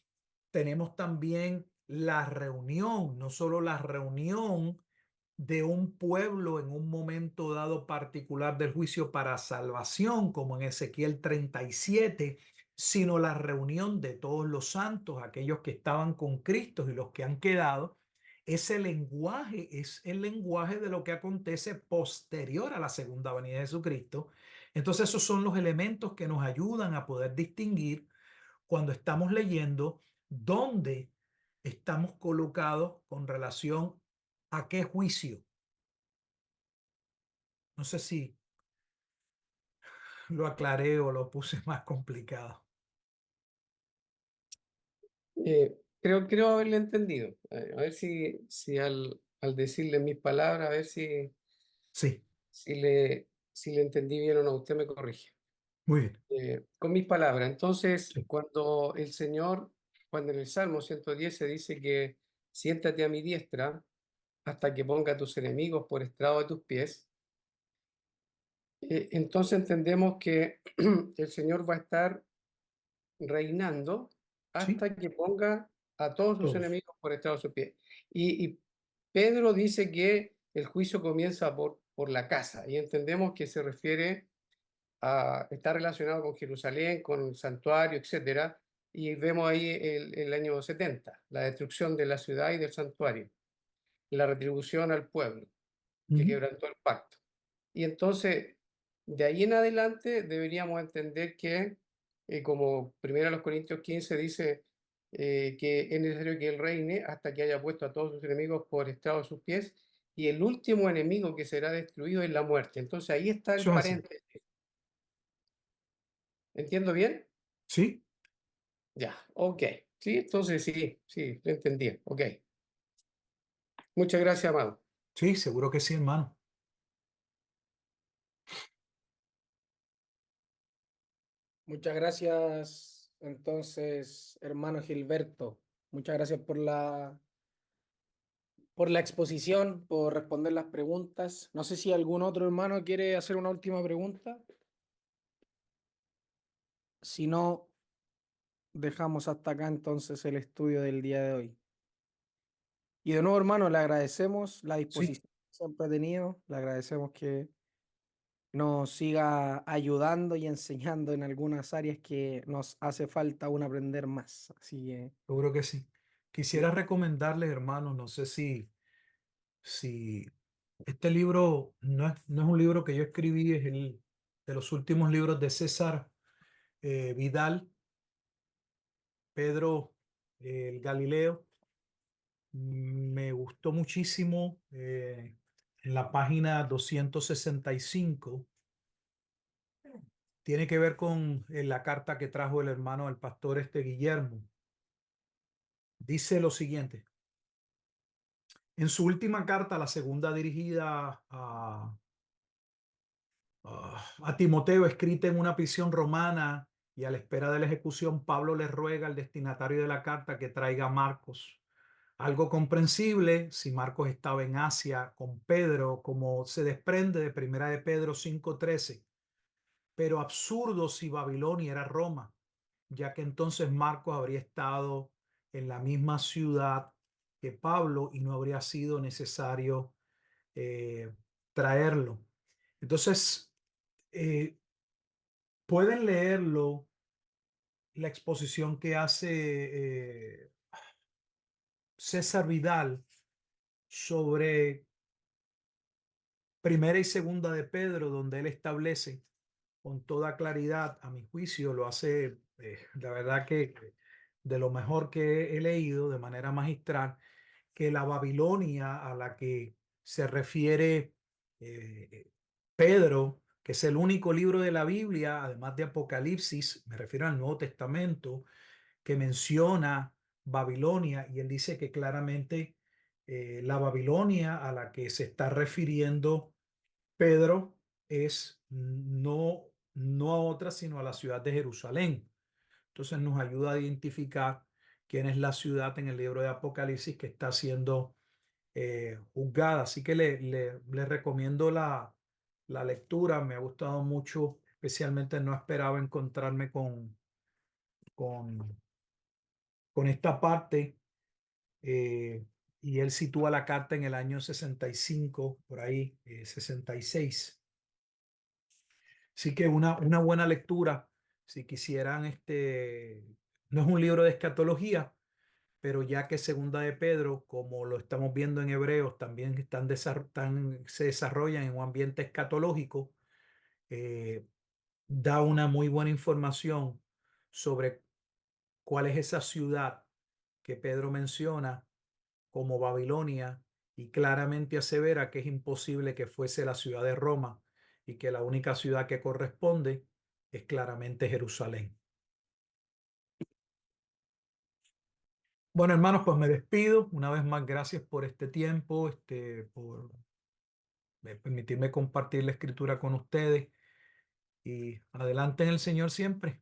tenemos también la reunión, no solo la reunión de un pueblo en un momento dado particular del juicio para salvación, como en Ezequiel 37, sino la reunión de todos los santos, aquellos que estaban con Cristo y los que han quedado. Ese lenguaje es el lenguaje de lo que acontece posterior a la segunda venida de Jesucristo. Entonces esos son los elementos que nos ayudan a poder distinguir cuando estamos leyendo dónde estamos colocados con relación a qué juicio. No sé si lo aclaré o lo puse más complicado. Creo haberle entendido. A ver si al decirle mis palabras, a ver Sí, si le entendí bien o no. Usted me corrige. muy bien. Con mis palabras. Entonces, Sí, cuando cuando en el Salmo 110 se dice que siéntate a mi diestra hasta que ponga a tus enemigos por estrado de tus pies, entonces entendemos que el Señor va a estar reinando sí, hasta que ponga a todos sus todos. enemigos por estrado de sus pies. Y Pedro dice que el juicio comienza por la casa, y entendemos que se refiere está relacionado con Jerusalén, con el santuario, etcétera, y vemos ahí el año 70, la destrucción de la ciudad y del santuario, la retribución al pueblo que Ujú. quebrantó el pacto. Y entonces, de ahí en adelante deberíamos entender que, como 1 Corintios 15 dice, que es necesario que él reine hasta que haya puesto a todos sus enemigos por estrado de sus pies, y el último enemigo que será destruido es la muerte. Entonces ahí está el Eso es así. paréntesis. ¿Entiendo bien? Sí, Ya, ok. Sí, entonces sí, lo entendí. Ok. Muchas gracias, amado. sí, seguro que sí, hermano. Muchas gracias, entonces, hermano Gilberto. Muchas gracias por la exposición, por responder las preguntas. No sé si algún otro hermano quiere hacer una última pregunta. Si no, dejamos hasta acá entonces el estudio del día de hoy. Y de nuevo, hermano, le agradecemos la Sí, disposición que siempre ha tenido, le agradecemos que nos siga ayudando y enseñando en algunas áreas que nos hace falta aún aprender más. Así que, seguro que sí. Quisiera recomendarles, hermanos, no sé si este libro no es un libro que yo escribí, es el de los últimos libros de César Vidal, Pedro el Galileo. Me gustó muchísimo. En la página 265 tiene que ver con la carta que trajo el hermano del pastor Guillermo. Dice lo siguiente: en su última carta, la segunda dirigida a Timoteo, escrita en una prisión romana y a la espera de la ejecución, Pablo le ruega al destinatario de la carta que traiga a Marcos. Algo comprensible si Marcos estaba en Asia con Pedro, como se desprende de Primera de Pedro 5:13, pero absurdo si Babilonia era Roma, ya que entonces Marcos habría estado en la misma ciudad que Pablo y no habría sido necesario eh, traerlo. Entonces, eh, pueden leerlo, la exposición que hace César Vidal sobre Primera y Segunda de Pedro, donde él establece con toda claridad, a mi juicio, lo hace, la verdad que de lo mejor que he leído de manera magistral, que la Babilonia a la que se refiere Pedro, que es el único libro de la Biblia, además de Apocalipsis, me refiero al Nuevo Testamento, que menciona Babilonia, y él dice que claramente la Babilonia a la que se está refiriendo Pedro es no a otra, sino a la ciudad de Jerusalén. Entonces nos ayuda a identificar quién es la ciudad en el libro de Apocalipsis que está siendo juzgada. Así que le recomiendo la lectura. Me ha gustado mucho, especialmente no esperaba encontrarme con, con esta parte. y él sitúa la carta en el año 65, por ahí, 66. Así que una buena lectura, si quisieran, no es un libro de escatología, pero ya que Segunda de Pedro, como lo estamos viendo en Hebreos, también se desarrollan en un ambiente escatológico, eh, da una muy buena información sobre cuál es esa ciudad que Pedro menciona como Babilonia y claramente asevera que es imposible que fuese la ciudad de Roma y que la única ciudad que corresponde es claramente Jerusalén. Bueno, hermanos, pues me despido. Una vez más, gracias por este tiempo, por permitirme compartir la escritura con ustedes y adelante en el Señor siempre.